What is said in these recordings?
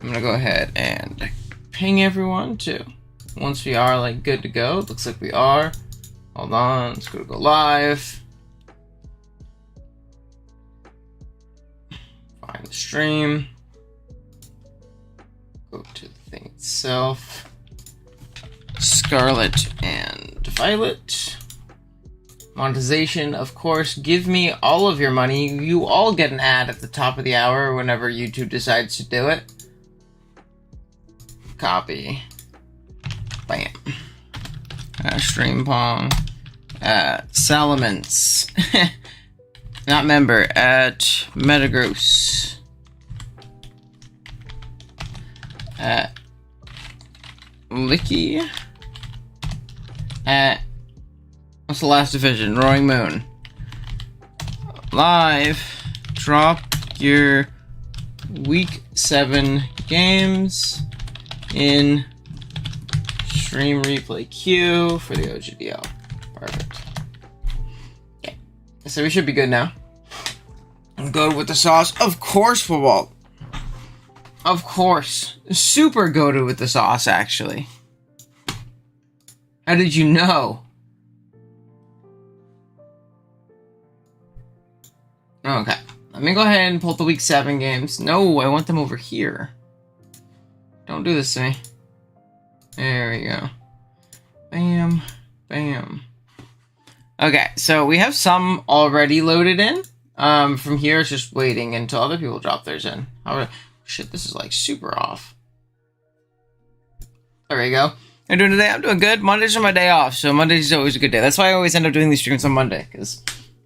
I'm gonna go ahead and ping everyone too. Once we are like good to go, it looks like we are. Hold on, let's go live. Find the stream. Go to the thing itself. Scarlet and Violet. Monetization, of course. Give me all of your money. You all get an ad at the top of the hour whenever YouTube decides to do it. Copy. Bam. Stream Pong. Salamence. Not member. At Metagross. At Licky. At what's the last division? Roaring Moon. Live. Drop your week 7 games in stream replay queue for the OGDL. Perfect. Okay. So we should be good now. Good with the sauce. Of course, football. Of course. Super goated with the sauce, actually. How did you know? Okay. Let me go ahead and pull the week 7 games. No, I want them over here. Don't do this to me. There we go. Bam. Bam. Okay, so we have some already loaded in. From here, it's just waiting until other people drop theirs in. Shit, this is like super off. There we go. I'm doing today. I'm doing good. Mondays are my day off, so Mondays is always a good day. That's why I always end up doing these streams on Monday, because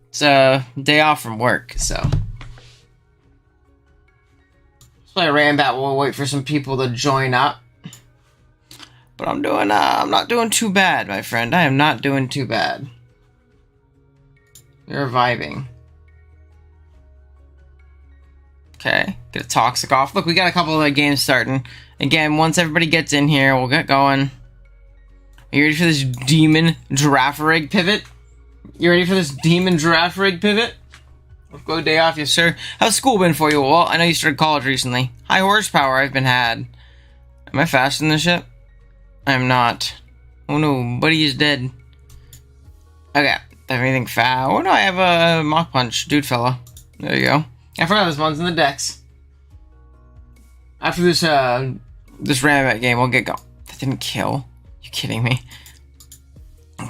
it's a day off from work, so. That's why I ran back. We'll wait for some people to join up. But I'm not doing too bad, my friend. I am not doing too bad. You're vibing. Okay, get a toxic off. Look, we got a couple of games starting. Again, once everybody gets in here, we'll get going. Are you ready for this demon giraffe rig pivot? You ready for this demon giraffe rig pivot? Let's go day off, yes sir. How's school been for you? Well, I know you started college recently. High horsepower I've been had. Am I faster than this shit? I'm not. Oh no, buddy is dead. Okay, everything fast. Oh no, I have a mock punch, dude fella. There you go. I forgot this one's in the decks. After this Rambat game, we'll get going. That didn't kill. You kidding me?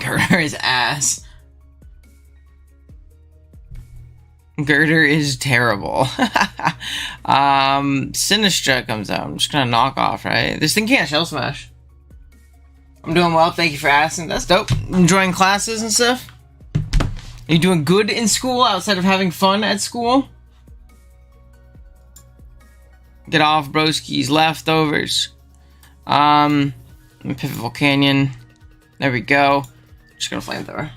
Girder is ass. Girder is terrible. Sinistra comes out. I'm just gonna knock off, right? This thing can't shell smash. I'm doing well, thank you for asking. That's dope. Enjoying classes and stuff? Are you doing good in school outside of having fun at school? Get off broski's leftovers. Let me pivot Volcanion. There we go. Just gonna flamethrower.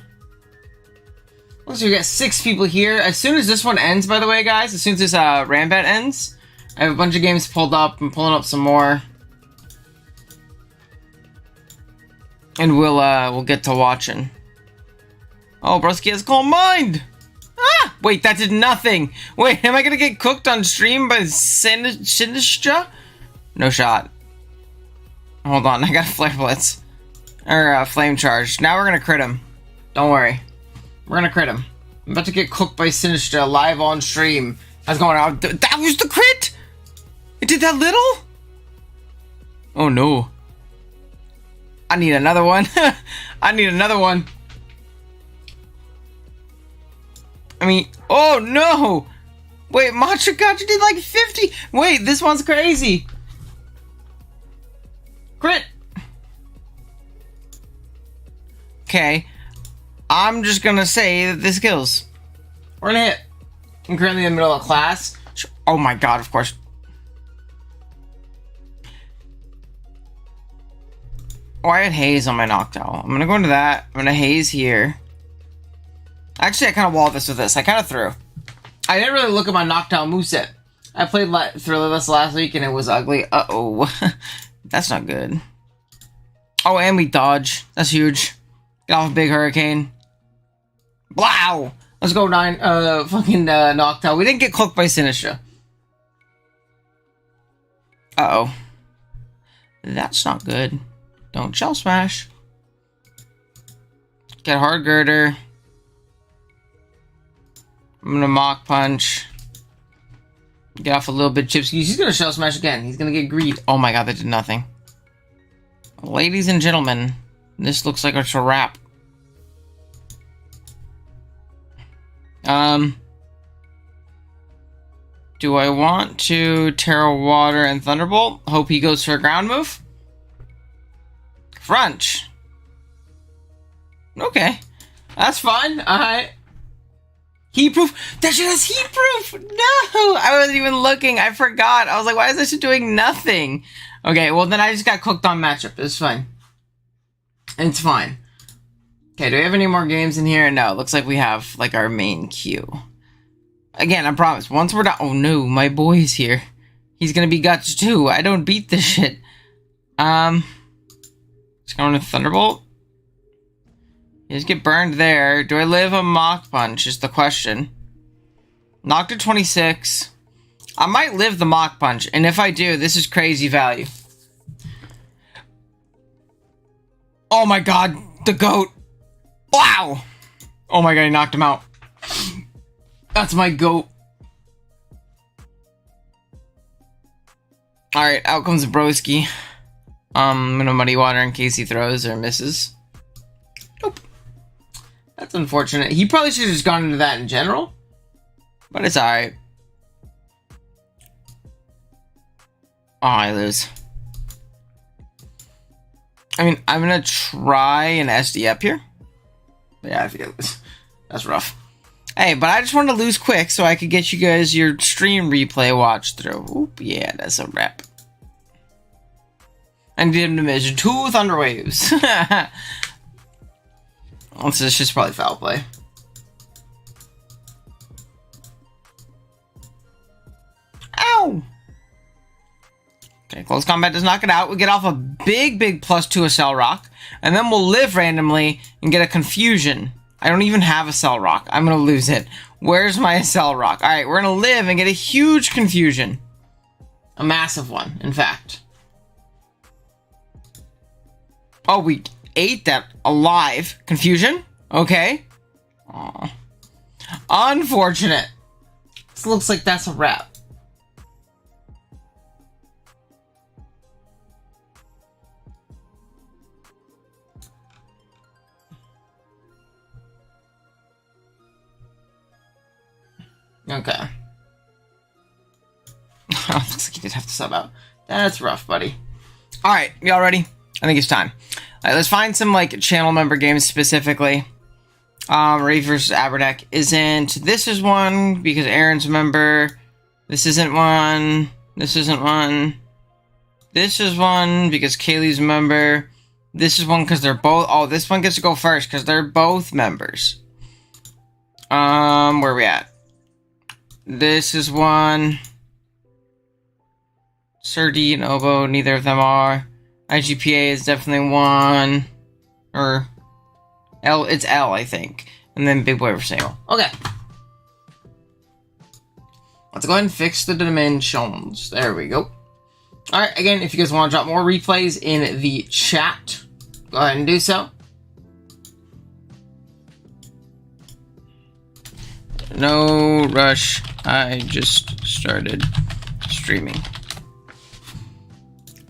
So we got 6 people here. As soon as this one ends, by the way, guys, as soon as this Rambat ends, I have a bunch of games pulled up. I'm pulling up some more. And we'll get to watching. Oh, broski has Calm Mind! Ah! Wait, that did nothing! Wait, am I gonna get cooked on stream by Sinistra? No shot. Hold on, I got a Flare Blitz. Or, Flame Charge. Now we're gonna crit him. Don't worry. We're gonna crit him. I'm about to get cooked by Sinistra live on stream. How's going on? That was the crit? It did that little? Oh no. I need another one. I need another one. I mean, oh no! Wait, Matragacha did like 50! Wait, this one's crazy! Crit! Okay. I'm just gonna say that this kills. We're gonna hit. I'm currently in the middle of class. Oh my god, of course. Oh, I had haze on my Noctowl. I'm gonna go into that. I'm gonna haze here. Actually, I kind of walled this with this. I kind of threw. I didn't really look at my Noctowl moveset. I played Thrillerless last week and it was ugly. Uh-oh. That's not good. Oh, and we dodge. That's huge. Get off a big hurricane. Wow! Let's go 9, fucking Noctowl. We didn't get cooked by Sinistra. Uh-oh. That's not good. Don't shell smash. Get hard girder. I'm gonna mock punch. Get off a little bit, Chips. He's gonna shell smash again. He's gonna get greed. Oh my god, that did nothing. Ladies and gentlemen, this looks like a wrap. Do I want to Terra Water and Thunderbolt? Hope he goes for a ground move? Crunch. Okay. That's fine. Alright. Heat proof? That shit has heat proof! No! I wasn't even looking. I forgot. I was like, why is this shit doing nothing? Okay, well then I just got cooked on matchup. It's fine. It's fine. Okay, do we have any more games in here? No, it looks like we have, like, our main queue. Again, I promise, once we're done... Oh no, my boy's here. He's gonna be guts too. I don't beat this shit. Just going to Thunderbolt. You just get burned there. Do I live a Mock Punch is the question. Knocked to 26. I might live the Mock Punch, and if I do, this is crazy value. Oh my god, the goat. Wow! Oh my god, he knocked him out. That's my goat. Alright, out comes Broski. I'm gonna Muddy Water in case he throws or misses. Nope. That's unfortunate. He probably should have just gone into that in general. But it's alright. Oh, I lose. I mean, I'm gonna try an SD up here. But yeah, I feel that's rough. Hey, but I just wanted to lose quick so I could get you guys your stream replay watch through. Oop, yeah, that's a wrap. I need him to measure 2 Thunder Waves. This is just probably foul play. Ow! Okay, close combat does knock it out. We get off a big +2 Accel Rock. And then we'll live randomly and get a Confusion. I don't even have a Accel Rock. I'm gonna lose it. Where's my Accel Rock? Alright, we're gonna live and get a huge Confusion. A massive one, in fact. Oh, we ate that alive. Confusion? Okay. Aww. Unfortunate. This looks like that's a wrap. Okay. Looks like you did have to sub out. That's rough, buddy. Alright, y'all ready? I think it's time. Alright, let's find some, like, channel member games specifically. Rafe vs. Aberdeck isn't. This is one, because Aaron's a member. This isn't one. This isn't one. This is one, because Kaylee's a member. This is one, because they're both... Oh, this one gets to go first, because they're both members. Where are we at? This is one. Sir D and Oboe, neither of them are. IGPA is definitely one. Or L, it's L, I think. And then Big Boy vs. Sale. Okay. Let's go ahead and fix the dimensions. There we go. Alright, again, if you guys want to drop more replays in the chat, go ahead and do so. No rush. I just started streaming.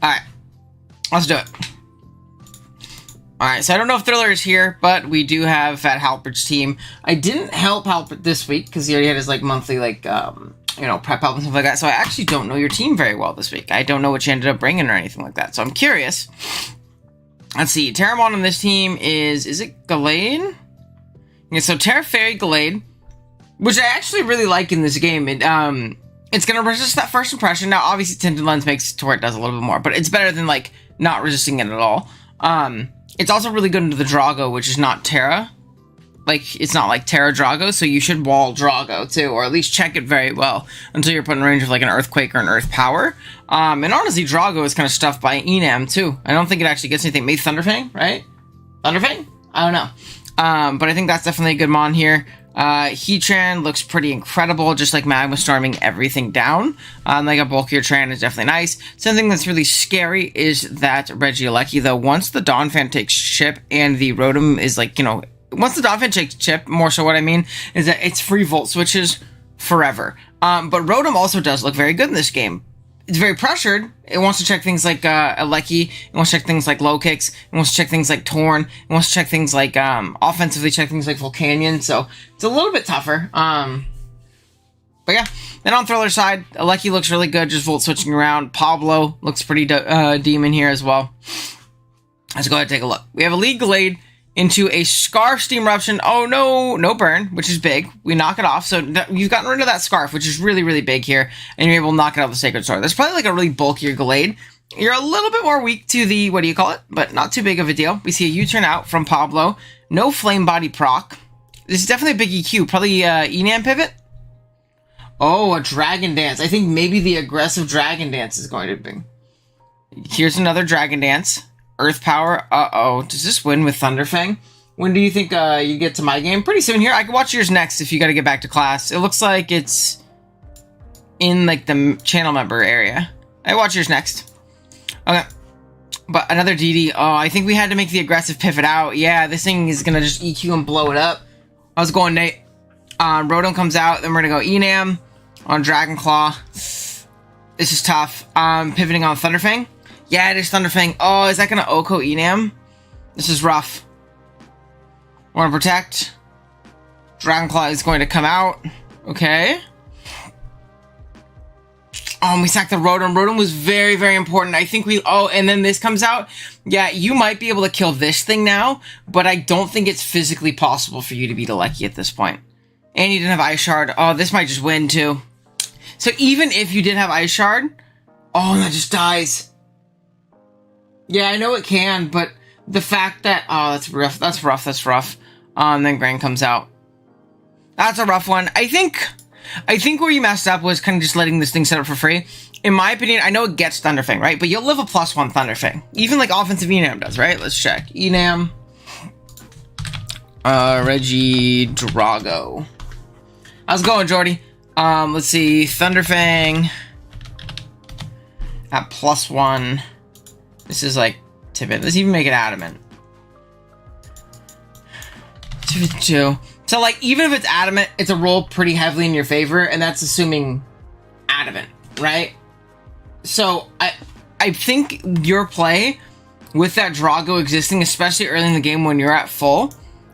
Alright. Let's do it. Alright, so I don't know if Thriller is here, but we do have Fat Halpert's team. I didn't help Halpert this week, because he already had his, like, monthly, like, you know, prep help and stuff like that, so I actually don't know your team very well this week. I don't know what you ended up bringing or anything like that, so I'm curious. Let's see, Terramon on this team is it Gallade? Yeah, so Terra Fairy Gallade, which I actually really like in this game. It's gonna resist that first impression. Now, obviously, Tinted Lens makes it to where it does a little bit more, but it's better than, like, not resisting it at all. It's also really good into the Drago, which is not Terra. Like, it's not like Terra Drago, so you should wall Drago, too, or at least check it very well until you're put in range of, like, an Earthquake or an Earth Power. And honestly, Drago is kind of stuffed by Enam, too. I don't think it actually gets anything. Maybe Thunderfang, right? Thunderfang? I don't know. But I think that's definitely a good mon here. Heatran looks pretty incredible, just like Magma Storming everything down. Like a bulkier Tran is definitely nice. Something that's really scary is that Regieleki, though, once the Donphan takes chip and the Rotom is like, you know, once the Donphan takes chip, more so what I mean is that it's free Volt Switches forever. But Rotom also does look very good in this game. It's very pressured. It wants to check things like Aleki. It wants to check things like low kicks. It wants to check things like Torn. It wants to check things like offensively check things like Volcanion. So it's a little bit tougher. But yeah. Then on Thriller side, Aleki looks really good, just Volt switching around. Pablo looks pretty demon here as well. Let's go ahead and take a look. We have a League Glade into a Scarf Steam Eruption. Oh no, no burn, which is big. We knock it off. So you've gotten rid of that Scarf, which is really, really big here. And you're able to knock it out with the Sacred Sword. That's probably like a really bulkier Glade. You're a little bit more weak to the, what do you call it? But not too big of a deal. We see a U-turn out from Pablo. No Flame Body proc. This is definitely a big EQ. Probably Enam pivot. Oh, a Dragon Dance. I think maybe the aggressive Dragon Dance is going to be. Here's another Dragon Dance. Earth Power. Uh-oh. Does this win with Thunderfang? When do you think you get to my game? Pretty soon here. I can watch yours next if you got to get back to class. It looks like it's in like the channel member area. I watch yours next. Okay. But another DD. Oh, I think we had to make the aggressive pivot out. Yeah, this thing is going to just EQ and blow it up. How's it going, Nate? Rotom comes out. Then we're going to go Enam on Dragon Claw. This is tough. Pivoting on Thunderfang. Yeah, it is Thunderfang. Oh, is that going to Oko Enam? This is rough. Want to protect. Dragon Claw is going to come out. Okay. We sacked the Rotom. Rotom was very, very important. I think we... Oh, and then this comes out. Yeah, you might be able to kill this thing now, but I don't think it's physically possible for you to beat Aleki at this point. And you didn't have Ice Shard. Oh, this might just win, too. So even if you did have Ice Shard... Oh, that just dies. Yeah, I know it can, but the fact that... Oh, that's rough. That's rough. That's rough. Then Gran comes out. That's a rough one. I think where you messed up was kind of just letting this thing set up for free. In my opinion, I know it gets Thunderfang, right? But you'll live a +1 Thunderfang. Even like offensive Enam does, right? Let's check. Enam. Regidrago. How's it going, Jordy? Let's see. Thunderfang. At +1. This is like Tippet. Let's even make it adamant. 2. So like even if it's adamant, it's a roll pretty heavily in your favor, and that's assuming adamant, right? So I think your play with that Drago existing, especially early in the game when you're at full,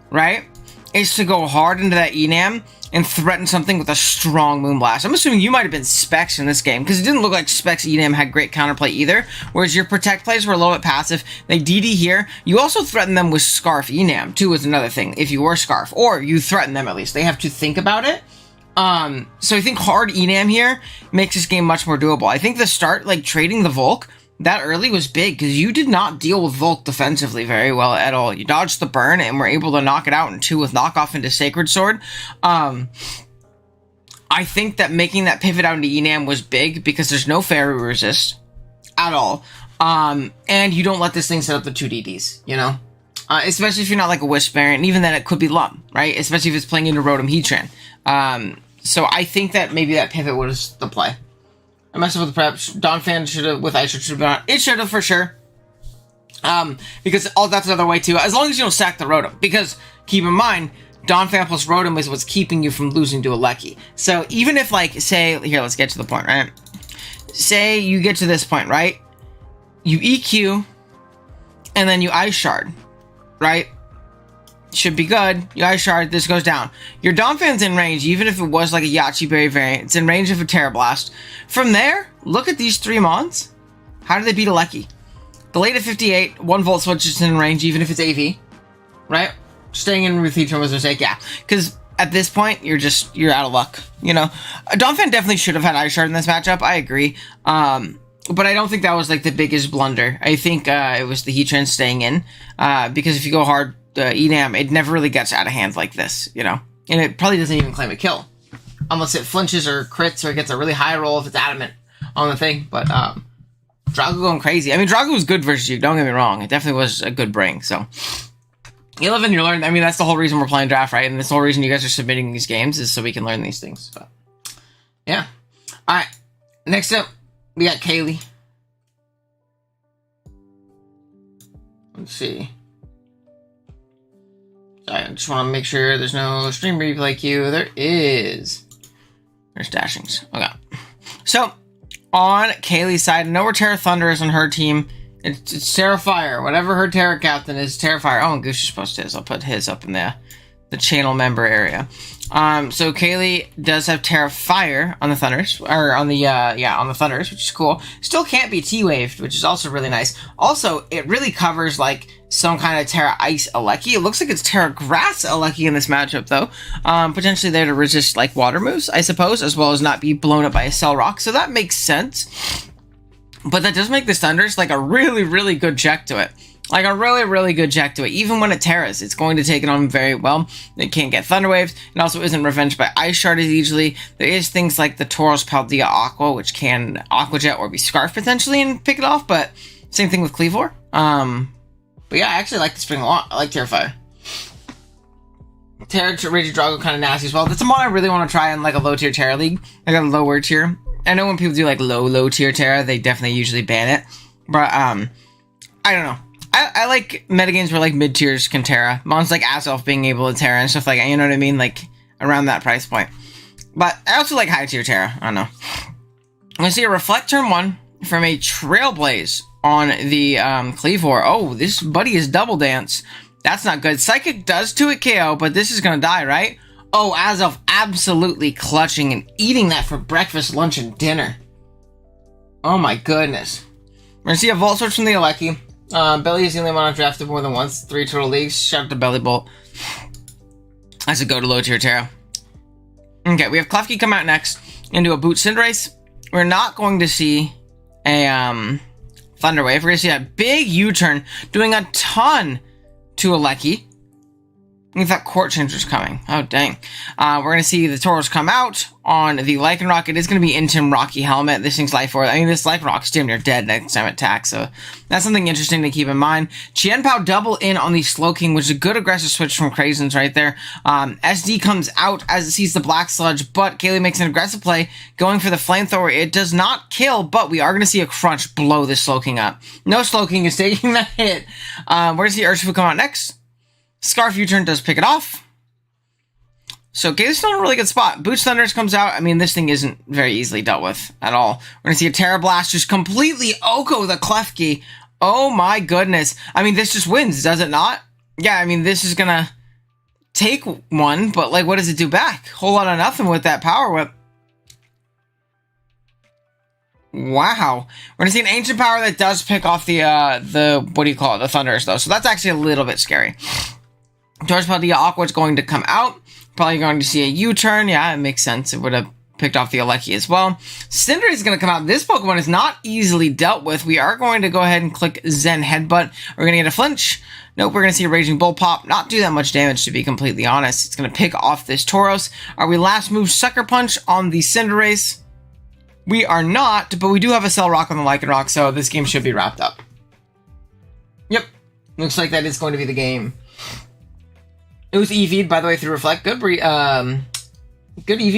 right, is to go hard into that Enam and threaten something with a strong Moonblast. I'm assuming you might have been Specs in this game, because it didn't look like Specs Enam had great counterplay either, whereas your Protect plays were a little bit passive. They DD here. You also threaten them with Scarf Enam, too, is another thing, if you were Scarf. Or you threaten them, at least. They have to think about it. So I think hard Enam here makes this game much more doable. I think the start, like, trading the Volk that early was big, because you did not deal with Volk defensively very well at all. You dodged the burn and were able to knock it out in 2 with knockoff into Sacred Sword. I think that making that pivot out into Enam was big, because there's no fairy resist at all. And you don't let this thing set up the 2 DDs, you know? Especially if you're not like a Wisp Bear, and even then it could be Lum, right? Especially if it's playing into Rotom Heatran. So I think that maybe that pivot was the play. I messed up with the prep. Donphan should have, with Ice should have been on. It should have for sure. Because that's another way too. As long as you don't sack the Rotom. Because keep in mind, Donphan plus Rotom is what's keeping you from losing to Aleki. So even if, like, say, here, let's get to the point, right? Say you get to this point, right? You EQ, and then you Ice Shard, right? Should be good. You Ice Shard, this goes down. Your Donphan's in range, even if it was like a Yachi Berry variant. It's in range of a Terra Blast. From there, look at these 3 mons. How do they beat Aleki? Glade at 58, 1 Volt Switch is in range, even if it's AV. Right? Staying in with Heatran was a mistake, yeah. Because at this point, you're out of luck. You know? Donphan definitely should have had Ice Shard in this matchup, I agree. But I don't think that was like the biggest blunder. I think it was the Heatran staying in. Because if you go hard, Enam, it never really gets out of hand like this, you know? And it probably doesn't even claim a kill. Unless it flinches or crits or gets a really high roll if it's adamant on the thing. But Drago going crazy. I mean, Drago was good versus you, don't get me wrong. It definitely was a good bring, so. You live and you learn. I mean, that's the whole reason we're playing draft, right? And that's the whole reason you guys are submitting these games is so we can learn these things. But yeah. All right. Next up, we got Kaylee. Let's see. Sorry, I just want to make sure there's no stream replay queue. There is. There's dashings. Okay. So, on Kaylee's side, I know where Terra Thunder is on her team. It's Terra Fire. Whatever her Terra captain is, Terra Fire. Oh, and Goose is supposed to. I'll put his up in the channel member area. So Kaylee does have Terra Fire on the Thunders, or on the on the Thunders, which is cool. Still can't be T-waved, which is also really nice. Also, it really covers like some kind of Terra Ice Aleki. It looks like it's Terra Grass Aleki in this matchup, though. Potentially there to resist like water moves, I suppose, as well as not be blown up by a Cell Rock. So that makes sense. But that does make the Thunders like a really, really good check to it. Like a really, really good check to it. Even when it Terras, it's going to take it on very well. It can't get Thunder Waves. It also isn't revenged by Ice Shard as easily. There is things like the Tauros Paldea Aqua, which can Aqua Jet or be Scarf potentially and pick it off. But same thing with Cleavor. But yeah, I actually like the Spring a lot. I like Terrifier. Terra Raging Drago kind of nasty as well. That's a mod I really want to try in like a low tier Terra league. Like a lower tier. I know when people do like low tier Terra, they definitely usually ban it. But I don't know. I like metagames where like mid tiers can Terra. Mons like Azelf being able to Terra and stuff like that. You know what I mean? Like around that price point. But I also like high tier Terra. I don't know. I'm gonna see a Reflect turn 1 from a Trailblaze on the Cleavor. Oh, this buddy is Double Dance. That's not good. Psychic does 2-hit KO, but this is gonna die, right? Oh, Azelf absolutely clutching and eating that for breakfast, lunch, and dinner. Oh my goodness. We're gonna see a Volt Switch from the Aleki. Belly is the only one I've drafted more than once. 3 total leagues. Shout out to Belly Bolt. That's a go to low tier Terra. Okay, we have Klefki come out next into a Boot Cinderace. We're not going to see a Thunder Wave. We're going to see a big U-turn doing a ton to Aleki. I thought Court Changer's coming. Oh, dang. We're going to see the Tauros come out on the Lycanroc. It is going to be Intim Rocky Helmet. This thing's Life Orb. I mean, this Lycanroc's damn near dead next time it attacks, so that's something interesting to keep in mind. Chien-Pao double in on the Slowking, which is a good aggressive switch from Crazens right there. SD comes out as it sees the Black Sludge, but Kaylee makes an aggressive play, going for the Flamethrower. It does not kill, but we are going to see a Crunch blow this Slowking up. No Slowking is taking that hit. We're going to see Urshifu come out next. Scarf U-turn does pick it off. So Kaylee's still in a really good spot. Boots Thunders comes out. I mean, this thing isn't very easily dealt with at all. We're going to see a Terra Blast just completely Oko the Klefki. Oh my goodness. I mean, this just wins, does it not? Yeah, I mean, this is going to take one, but like, what does it do back? Whole lot of nothing with that Power Whip. Wow. We're going to see an Ancient Power that does pick off the what do you call it? The Thunders, though. So that's actually a little bit scary. Tauros Paldea Aqua is going to come out. Probably going to see a U-turn. Yeah, it makes sense. It would have picked off the Aleki as well. Cinder is going to come out. This Pokemon is not easily dealt with. We are going to go ahead and click Zen Headbutt. We're going to get a flinch. Nope, we're going to see a Raging Bull pop. Not do that much damage, to be completely honest. It's going to pick off this Tauros. Are we last move Sucker Punch on the Cinderace? We are not, but we do have a Cell Rock on the Lycanroc, so this game should be wrapped up. Yep, looks like that is going to be the game. It was EV'd, by the way, through Reflect. Good EV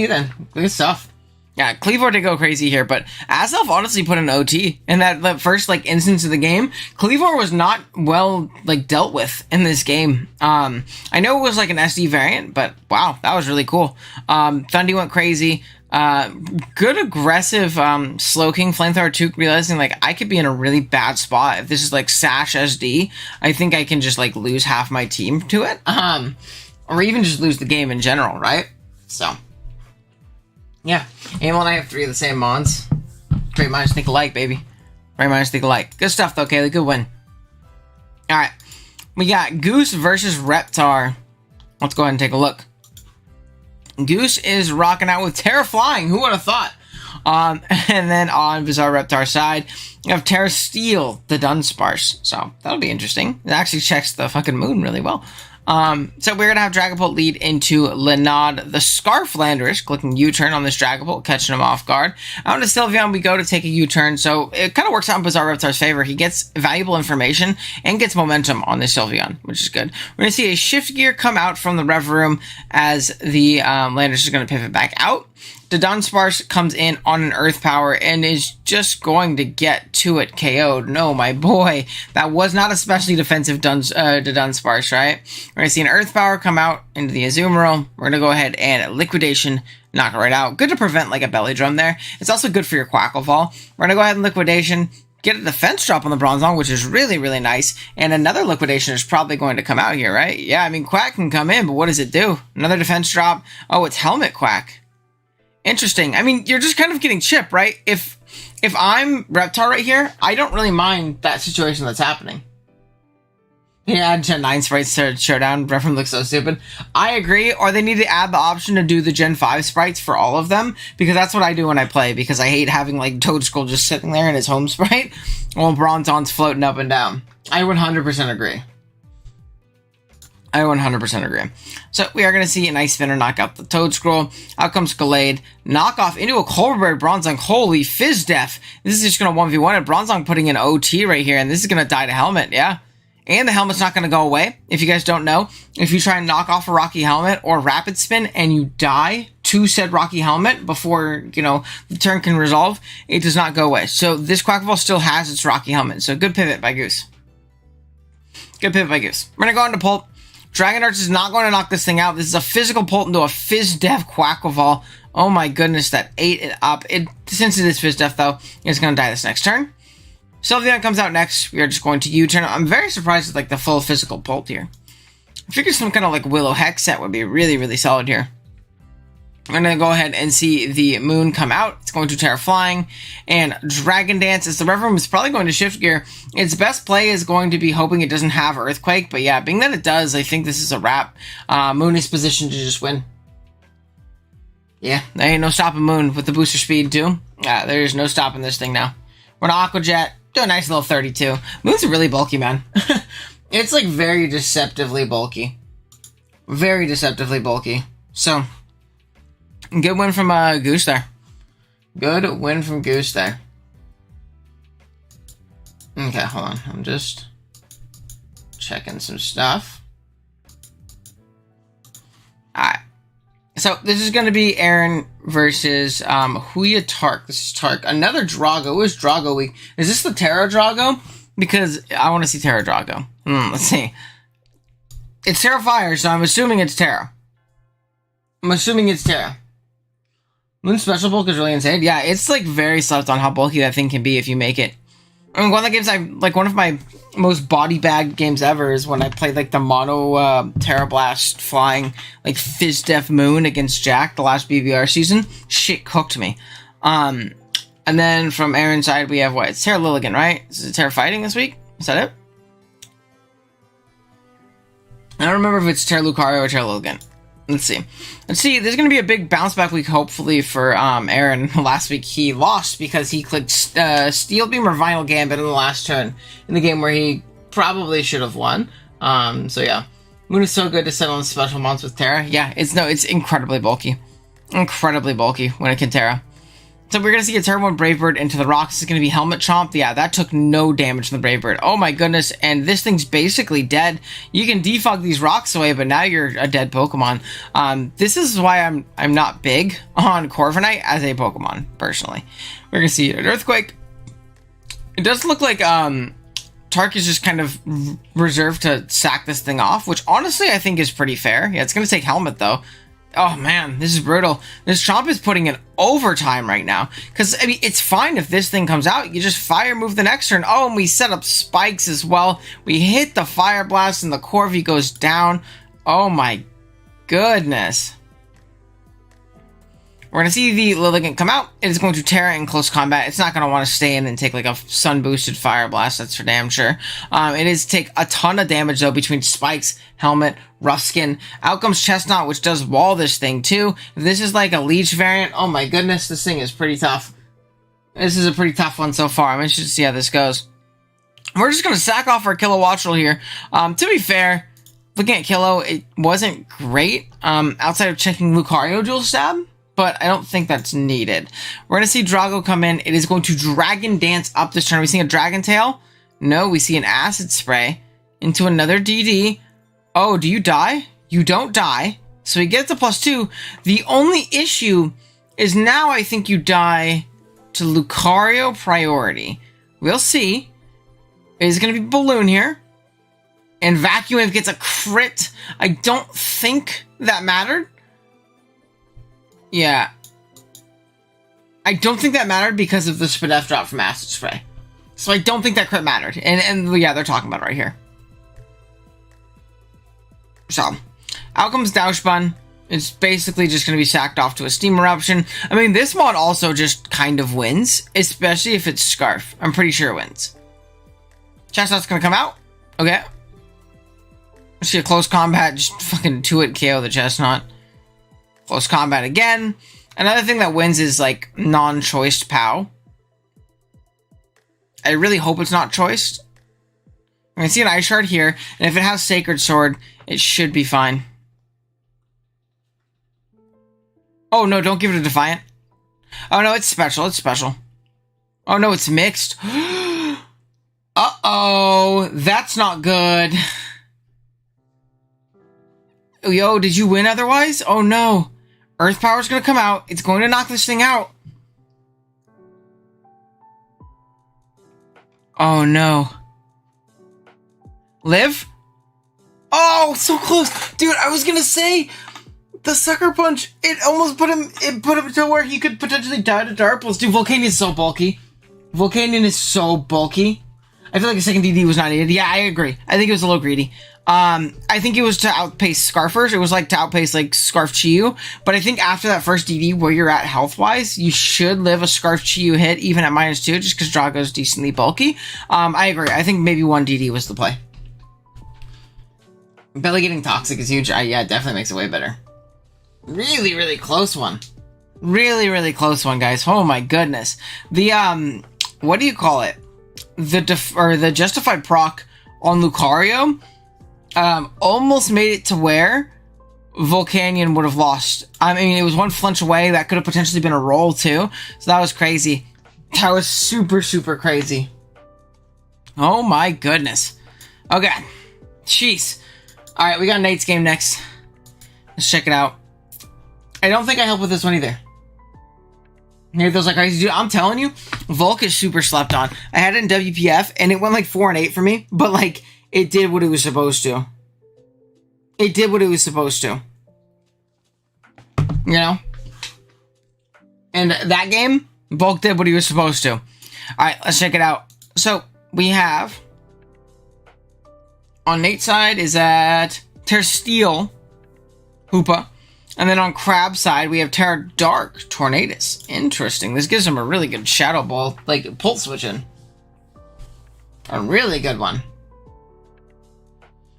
then. Good stuff. Yeah, Cleavor did go crazy here, but Azelf honestly put an OT in that first like instance of the game. Cleavor was not well like dealt with in this game. I know it was like an SD variant, but wow, that was really cool. Thundy went crazy. Good aggressive Slowking Flamethrower 2, realizing like I could be in a really bad spot if this is like Sash SD. I think I can just like lose half my team to it. Or even just lose the game in general, right? So yeah. Amel and I have 3 of the same mons. Great minds think alike, baby. Great minds think alike. Good stuff though, Kaylee. Good win. Alright. We got Goose versus Reptar. Let's go ahead and take a look. Goose is rocking out with Terra Flying. Who would have thought? And then on Bizarre Reptar side, you have Terra Steel, the Dunsparce. So that'll be interesting. It actually checks the fucking moon really well. So we're going to have Dragapult lead into Linod the Scarflanders, clicking U-turn on this Dragapult, catching him off guard. Out to Sylveon we go to take a U-turn, so it kind of works out in Bizarre Reptar's favor. He gets valuable information and gets momentum on this Sylveon, which is good. We're going to see a Shift Gear come out from the Rev Room as the Landers is going to pivot back out. The Dunsparce comes in on an Earth Power and is just going to get to it KO'd. No, my boy. That was not especially defensive Dunsparce, right? We're going to see an Earth Power come out into the Azumarill. We're going to go ahead and Liquidation, knock it right out. Good to prevent like a Belly Drum there. It's also good for your Quackleval. We're going to go ahead and Liquidation, get a defense drop on the Bronzong, which is really, really nice. And another Liquidation is probably going to come out here, right? Yeah, I mean, Quack can come in, but what does it do? Another defense drop. Oh, it's Helmet Quack. Interesting. I mean, you're just kind of getting chip, right? If I'm Reptar right here, I don't really mind that situation that's happening. Yeah, add Gen 9 sprites to Showdown. Reference looks so stupid. I agree, or they need to add the option to do the Gen 5 sprites for all of them, because that's what I do when I play, because I hate having, like, Toadstool just sitting there in his home sprite while Bronzon's floating up and down. I 100% agree. I 100% agree. So we are going to see an Ice Spinner knock out the Toedscroll. Out comes Gallade. Knock off into a Colbert Bronzong. Holy Fizz Def. This is just going to 1v1 it. Bronzong putting in OT right here. And this is going to die to Helmet. Yeah. And the Helmet's not going to go away. If you guys don't know, if you try and knock off a Rocky Helmet or Rapid Spin and you die to said Rocky Helmet before, you know, the turn can resolve, it does not go away. So this Quackball still has its Rocky Helmet. So good pivot by Goose. Good pivot by Goose. We're going to go into Pulp. Dragon Arch is not going to knock this thing out. This is a physical Pult into a Fizz Def Quackleval. Oh my goodness, that ate it up. Since it is Fizz Def, though, it's going to die this next turn. Sylveon comes out next. We are just going to U-turn. I'm very surprised with like the full physical Pult here. I figured some kind of like Willow Hex set would be really, really solid here. I'm going to go ahead and see the Moon come out. It's going to Terra Flying. And Dragon Dance, as the Rev Room is probably going to Shift Gear. Its best play is going to be hoping it doesn't have Earthquake. But yeah, being that it does, I think this is a wrap. Moon is positioned to just win. Yeah, there ain't no stopping Moon with the booster speed too. Yeah, there's no stopping this thing now. We're going to Aqua Jet. Do a nice little 32. Moon's really bulky, man. It's like very deceptively bulky. Very deceptively bulky. So... good win from Goose there. Good win from Goose there. Okay, hold on. I'm just checking some stuff. Alright. So, this is going to be Aaron versus Huya Tark. This is Tark. Another Drago. Who is Drago week? Is this the Terra Drago? Because I want to see Terra Drago. Let's see. It's Terra Fire, so I'm assuming it's Terra. I'm assuming it's Terra. Moon Special Bulk is really insane. Yeah, it's like very slept on how bulky that thing can be if you make it. I mean, one of the games one of my most body bagged games ever is when I played like the mono Terra Blast flying like Fizz Def Moon against Jack the last BBR season. Shit cooked me. And then from Aaron's side we have what? It's Terra Lilligant, right? Is it Terra Fighting this week? Is that it? I don't remember if it's Terra Lucario or Terra Lilligant. Let's see. There's going to be a big bounce back week, hopefully, for Aaron. Last week, he lost because he clicked Steel Beam or Vinyl Gambit in the last turn in the game where he probably should have won. So, yeah. Moon is so good to settle on special mounts with Terra. Yeah, it's incredibly bulky. Incredibly bulky when it can Terra. So we're going to see a Turbo and Brave Bird into the rocks. This is going to be Helmet Chomp. Yeah, that took no damage from the Brave Bird. Oh my goodness, and this thing's basically dead. You can defog these rocks away, but now you're a dead Pokemon. This is why I'm not big on Corviknight as a Pokemon, personally. We're going to see an Earthquake. It does look like Tark is just kind of reserved to sack this thing off, which honestly I think is pretty fair. Yeah, it's going to take Helmet, though. Oh man, this is brutal. This Chomp is putting in overtime right now. Because, I mean, it's fine if this thing comes out. You just fire move the next turn. Oh, and we set up spikes as well. We hit the Fire Blast and the Corvi goes down. Oh my goodness. We're going to see the Lilligant come out. It is going to Terra in close combat. It's not going to want to stay in and take like a sun-boosted Fire Blast. That's for damn sure. It is take a ton of damage, though, between Spikes, Helmet, Rough Skin. Out comes Chestnut, which does wall this thing, too. If this is like a Leech variant, oh my goodness, this thing is pretty tough. This is a pretty tough one so far. I'm interested to see how this goes. We're just going to sack off our Kilowattrel here. To be fair, Looking at Kilo, it wasn't great, outside of checking Lucario dual stab, but I don't think that's needed. We're going to see Drago come in. It is going to Dragon Dance up this turn. Are we seeing a Dragon Tail? No, we see an Acid Spray into another DD. Oh, do you die? You don't die. So he gets a +2. The only issue is now I think you die to Lucario priority. We'll see. It's going to be Balloon here. And Vacuum Wave gets a crit. I don't think that mattered. Yeah. I don't think that mattered because of the Spadef drop from Acid Spray. So I don't think that crit mattered. And yeah, they're talking about it right here. So, out comes Douchbun. It's basically just going to be sacked off to a Steam Eruption. I mean, this mod also just kind of wins, especially if it's Scarf. I'm pretty sure it wins. Chestnut's going to come out. Okay. See a close combat, just fucking 2-hit KO the Chestnut. Close combat again. Another thing that wins is, like, non-choiced POW. I really hope it's not choiced. I'm going to see an Ice Shard here, and if it has Sacred Sword, it should be fine. Oh, no, don't give it a Defiant. Oh, no, it's special. It's special. Oh, no, it's mixed. Uh-oh. That's not good. Yo, did you win otherwise? Oh, no. Earth Power's going to come out. It's going to knock this thing out. Oh, no. Live? Oh, so close. Dude, I was going to say... The Sucker Punch, it almost put him to where he could potentially die to Dark Pulse. Dude, Volcanion is so bulky. Volcanion is so bulky. I feel like a second DD was not needed. Yeah, I agree. I think it was a little greedy. I think it was to outpace Scarfers. It was like to outpace like Scarf Chiyu. But I think after that first DD, where you're at health-wise, you should live a Scarf Chiyu hit even at -2, just because Drago's decently bulky. I agree. I think maybe one DD was the play. Belly getting Toxic is huge. Yeah, it definitely makes it way better. Really, really close one. Really, really close one, guys. Oh my goodness. The, what do you call it? The Justified proc on Lucario, almost made it to where Volcanion would have lost. I mean, it was one flinch away. That could have potentially been a roll, too. So that was crazy. That was super, super crazy. Oh my goodness. Okay. Jeez. Alright, we got Nate's game next. Let's check it out. I don't think I help with this one either. Here those like crazy. Dude, I'm telling you, Volk is super slept on. I had it in WPF, and it went like 4 and 8 for me, but like, it did what it was supposed to. It did what it was supposed to. You know? And that game, Volk did what he was supposed to. Alright, let's check it out. So, we have... On Nate's side is at Tersteel, Hoopa. And then on Crab's side, we have Terra Dark, Tornadus. Interesting. This gives him a really good Shadow Ball, like, pulse switching. A really good one.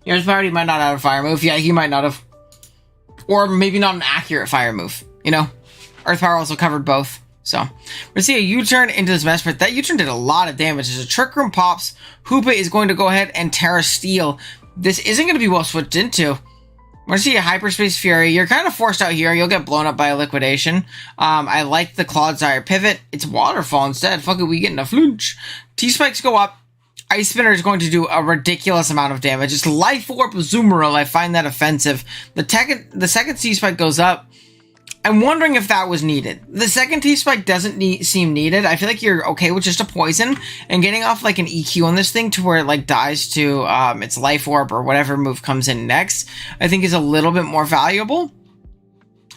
Here's Party might not have a fire move. Yeah, he might not have. Or maybe not an accurate fire move. You know? Earth Power also covered both. So, we're going to see a U-turn into this mess, but that U-turn did a lot of damage. As a Trick Room pops, Hoopa is going to go ahead and Terra Steel. This isn't going to be well switched into. We're going to see a Hyperspace Fury. You're kind of forced out here. You'll get blown up by a Liquidation. I like the Clodsire pivot. It's Waterfall instead. Fuck it, we get in a flinch. T-Spikes go up. Ice Spinner is going to do a ridiculous amount of damage. It's Life Orb Azumarill. I find that offensive. The second T-Spike goes up. I'm wondering if that was needed. The second T-Spike doesn't seem needed. I feel like you're okay with just a poison and getting off like an EQ on this thing to where it like dies to its Life Orb or whatever move comes in next, I think is a little bit more valuable,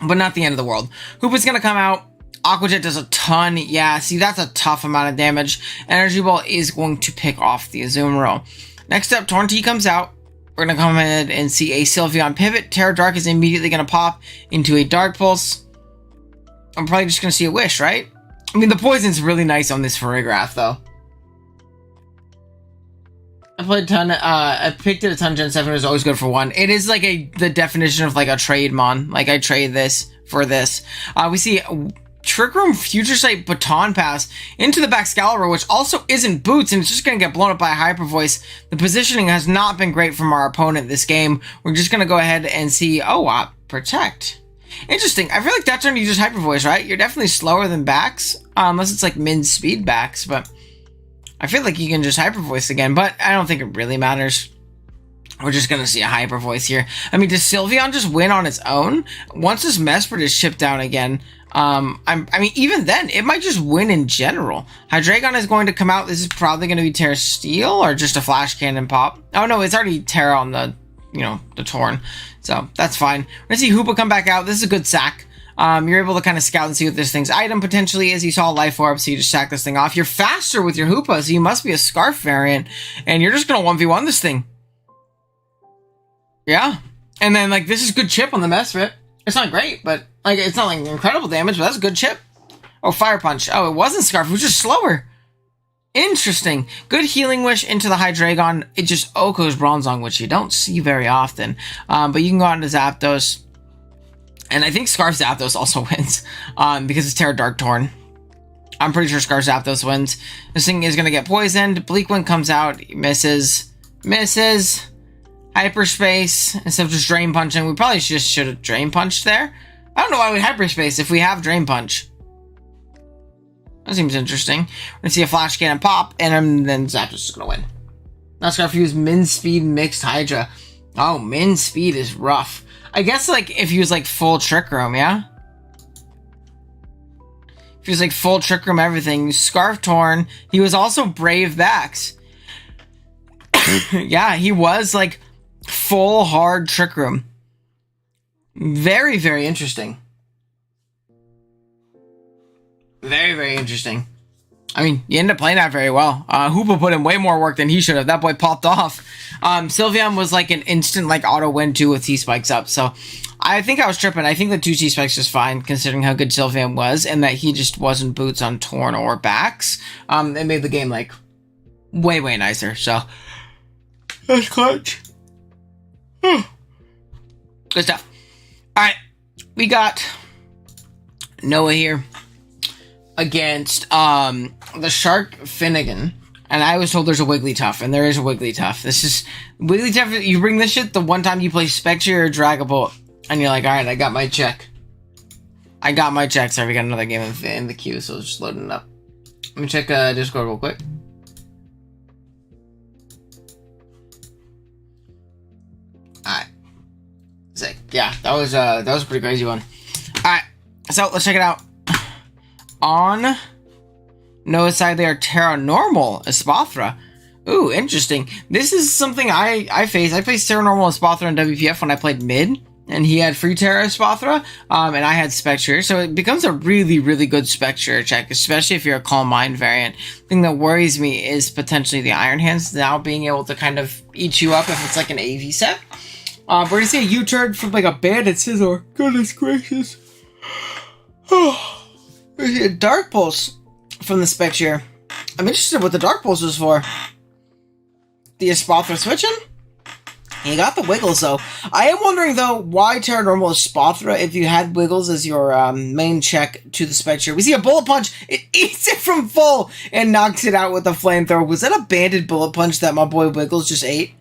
but not the end of the world. Hoopa's going to come out. Aqua Jet does a ton. Yeah, see, that's a tough amount of damage. Energy Ball is going to pick off the Azumarill. Next up, Torn-T comes out. We're going to come ahead and see a Sylveon pivot. Terra Dark is immediately going to pop into a Dark Pulse. I'm probably just going to see a Wish, right? I mean, the poison's really nice on this Farigiraf, though. I played a ton. I picked it a ton. Gen 7 is always good for one. It is like the definition of like a trade mon. Like, I trade this for this. We see Trick Room Future Sight Baton Pass into the Baxcalibur, which also isn't boots, and it's just going to get blown up by a Hyper Voice. The positioning has not been great from our opponent this game. We're just going to go ahead and see, Protect. Interesting. I feel like that turn you just Hyper Voice, right? You're definitely slower than Bax, unless it's like min-speed Bax, but I feel like you can just Hyper Voice again, but I don't think it really matters. We're just going to see a Hyper Voice here. I mean, does Sylveon just win on its own? Once this Mesprit is shipped down again, I mean, even then, it might just win in general. Hydreigon is going to come out. This is probably going to be Terra Steel or just a Flash Cannon pop. Oh, no, it's already Terra on the, the Torn. So, that's fine. We're going to see Hoopa come back out. This is a good sack. You're able to kind of scout and see what this thing's item potentially is. You saw Life Orb, so you just sack this thing off. You're faster with your Hoopa, so you must be a Scarf variant. And you're just going to 1v1 this thing. Yeah. And then, this is good chip on the Mesprit. It's not great, but, it's not, incredible damage, but that's a good chip. Oh, Fire Punch. Oh, it wasn't Scarf. It was just slower. Interesting. Good Healing Wish into the Hydreigon. It just Oko's Bronzong, which you don't see very often. But you can go out into Zapdos. And I think Scarf Zapdos also wins. Because it's Terra Dark Torn. I'm pretty sure Scarf Zapdos wins. This thing is going to get poisoned. Bleak Wind comes out. Misses. Hyperspace, instead of just Drain Punching. We probably just should have Drain Punched there. I don't know why we Hyperspace if we have Drain Punch. That seems interesting. We're going to see a Flash Cannon pop, and then Zapdos is going to win. Now Scarf use Min Speed Mixed Hydra. Oh, Min Speed is rough. I guess, if he was, full Trick Room, yeah? If he was, full Trick Room everything. Scarf Torn. He was also Brave Bax. Yeah, he was, full hard Trick Room. Very, very interesting. Very, very interesting. I mean, you end up playing that very well. Hoopa put in way more work than he should have. That boy popped off. Sylveon was an instant auto win too with T-Spikes up. So I think I was tripping. I think the 2 T-Spikes is fine considering how good Sylveon was and that he just wasn't boots on Torn or Bax. It made the game way, way nicer. So that's clutch. Good stuff. Alright, we got Noah here against the Shark Finnegan. And I was told there's a Wigglytuff, and there is a Wigglytuff. This is Wigglytuff. You bring this shit the one time you play Spectre or Dragapult, and you're like, alright, I got my check. Sorry, we got another game in the queue, so it's just loading it up. Let me check Discord real quick. Alright. Sick. Yeah, that was a pretty crazy one. Alright, so let's check it out. On Noah's side, they are Terra Normal Espathra. Ooh, interesting. This is something I faced. I faced Terra Normal Espathra in WPF when I played mid, and he had free Terra Espathra, and I had Spectre. So it becomes a really, really good Spectre check, especially if you're a Calm Mind variant. The thing that worries me is potentially the Iron Hands now being able to kind of eat you up if it's an AV set. We're gonna see a U-turn from a Bandit Scizor. Goodness gracious. We're gonna see a Dark Pulse from the Spectre. I'm interested in what the Dark Pulse is for. The Espathra switching? You got the Wiggles though. I am wondering though, why Terra Normal Espathra if you had Wiggles as your main check to the Spectre. We see a Bullet Punch. It eats it from full and knocks it out with a Flamethrower. Was that a banded Bullet Punch that my boy Wiggles just ate?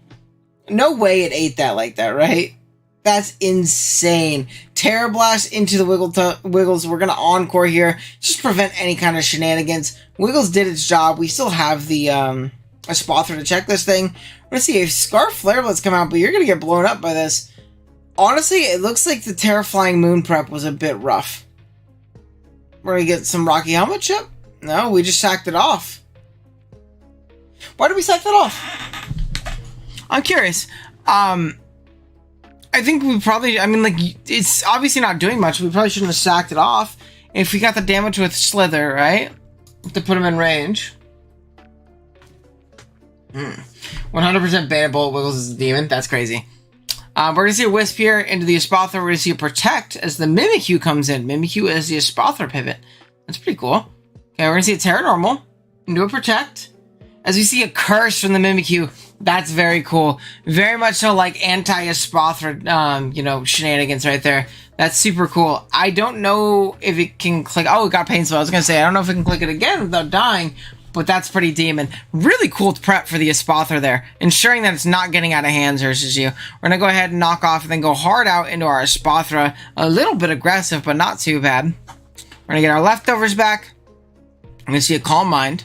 No way it ate that like that, right? That's insane. Terra Blast into the Wiggles. We're going to Encore here. Just prevent any kind of shenanigans. Wiggles did its job. We still have the Espathra to check this thing. We're going to see a Scarf Flare Blitz come out, but you're going to get blown up by this. Honestly, it looks like the Terra Flying Moon prep was a bit rough. We're going to get some Rocky Helmet chip? No, we just sacked it off. Why did we sack that off? I'm curious. I think we probably, it's obviously not doing much. We probably shouldn't have sacked it off. If we got the damage with Slither, right? To put him in range. 100% Bandit Bullet Wiggles is a demon. That's crazy. We're going to see a Wisp here into the Espathra. We're going to see a Protect as the Mimikyu comes in. Mimikyu as the Espathra pivot. That's pretty cool. Okay, we're going to see a Terra Normal into a Protect. As we see a curse from the Mimikyu, that's very cool. Very much so like anti-Espathra, shenanigans right there. That's super cool. I don't know if it can click. Oh, it got painful. I was going to say, I don't know if it can click it again without dying, but that's pretty demon. Really cool prep for the Espathra there, ensuring that it's not getting out of hands versus you. We're going to go ahead and knock off and then go hard out into our Espathra. A little bit aggressive, but not too bad. We're going to get our leftovers back. I'm going to see a Calm Mind.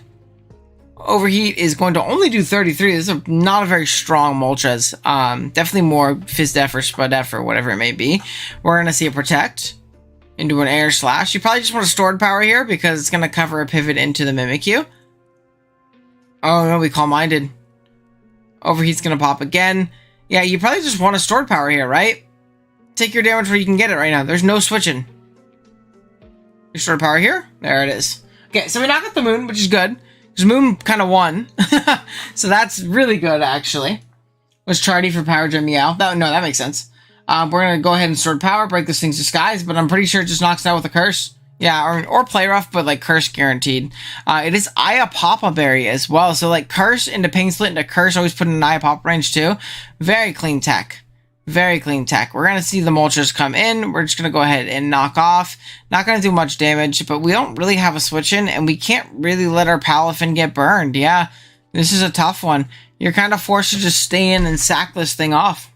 Overheat is going to only do 33. This is not a very strong Moltres. Definitely more Fizdef or Spadef or whatever it may be. We're going to see a Protect into an Air Slash. You probably just want a Stored Power here because it's going to cover a pivot into the Mimikyu. Oh no, we Calm Minded. Overheat's going to pop again. Yeah, you probably just want a Stored Power here, right? Take your damage where you can get it right now. There's no switching. Your Stored Power here. There it is. Okay, so we knock out the Moon, which is good. Because Moon kind of won. So that's really good, actually. Was Chardy for Power Gem Meow. That makes sense. We're going to go ahead and Stored Power, break this thing's disguise, but I'm pretty sure it just knocks it out with a Curse. Yeah, or Play Rough, but like Curse guaranteed. It is Iapapa Berry as well. So like Curse into Pain Split into Curse, always put in an Iapapa range too. Very clean tech. Very clean tech. We're going to see the Moltres come in. We're just going to go ahead and knock off. Not going to do much damage, but we don't really have a switch in, and we can't really let our Palafin get burned. Yeah, this is a tough one. You're kind of forced to just stay in and sack this thing off.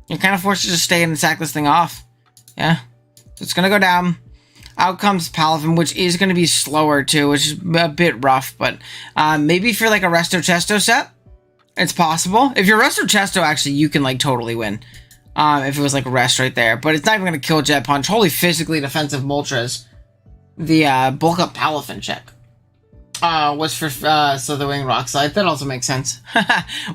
You're kind of forced to just stay in and sack this thing off. Yeah. So it's going to go down. Out comes Palafin, which is going to be slower too, which is a bit rough, but maybe if you're like a Resto Chesto set, it's possible. If you're Resto Chesto, actually, you can, like, totally win. If it was, like, Rest right there. But it's not even going to kill Jet Punch. Holy physically defensive Moltres. The, Bulk Up Palafin check. Was for, Slitherwing Rock Slide. That also makes sense.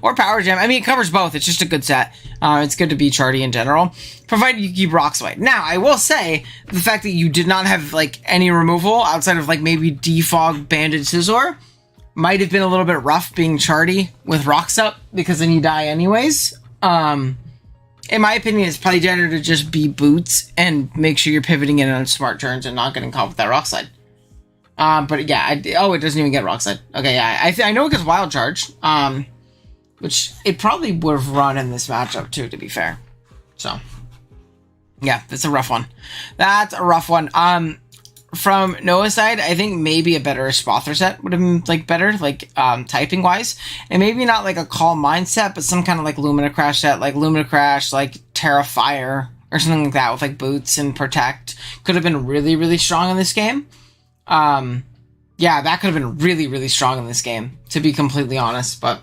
Or Power Gem. I mean, it covers both. It's just a good set. It's good to be Chardy in general. Provided you keep Rock Slide. Now, I will say, the fact that you did not have, like, any removal outside of, like, maybe Defog, Banded Scizor might have been a little bit rough being Chardy with Rocks Up, because then you die anyways. In my opinion, it's probably better to just be Boots and make sure you're pivoting in on smart turns and not getting caught with that Rock Slide. But yeah, it doesn't even get Rock Slide. Okay, yeah, I know it gets Wild Charge, which it probably would have run in this matchup too, to be fair. So, yeah, that's a rough one. That's a rough one. From Noah's side, I think maybe a better Espathra set would have been, like, better, like, typing-wise. And maybe not, like, a Calm Mind set, but some kind of, like, Lumina Crash set, like Lumina Crash, like, Terra Fire, or something like that with, like, Boots and Protect. Could have been really, really strong in this game. Yeah, that could have been really, really strong in this game, to be completely honest. But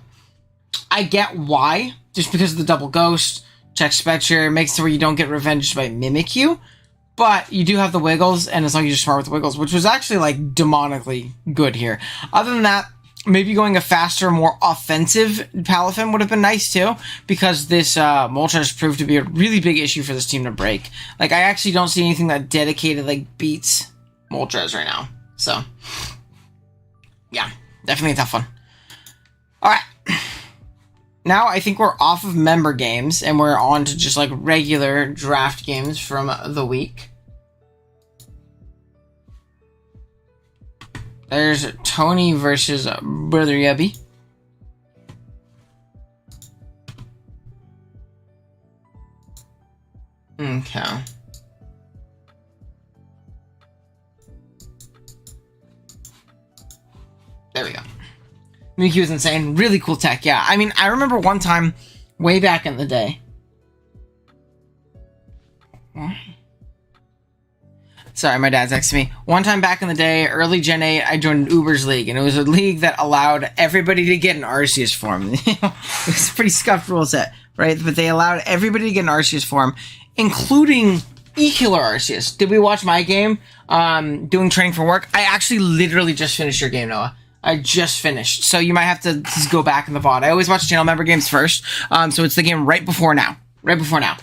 I get why, just because of the double Ghost, check Spectre, makes it so where you don't get revenged by Mimikyu. But you do have the Wiggles, and as long as you're smart with the Wiggles, which was actually, like, demonically good here. Other than that, maybe going a faster, more offensive Palafin would have been nice, too, because this Moltres proved to be a really big issue for this team to break. Like, I actually don't see anything that dedicated, like, beats Moltres right now. So, yeah, definitely a tough one. Alright. Now, I think we're off of member games, and we're on to just, like, regular draft games from the week. There's Tony versus Brother Yubby. Okay. There we go. Mimikyu is insane. Really cool tech, yeah. I mean, I remember one time, way back in the day. Sorry, my dad's texting me. One time back in the day, early Gen 8, I joined Uber's League, and it was a league that allowed everybody to get an Arceus form. It was a pretty scuffed rule set, right? But they allowed everybody to get an Arceus form, including E-Killer Arceus. Did we watch my game, doing training for work? I actually literally just finished your game, Noah. I just finished, so you might have to just go back in the VOD. I always watch channel member games first, so it's the game right before now.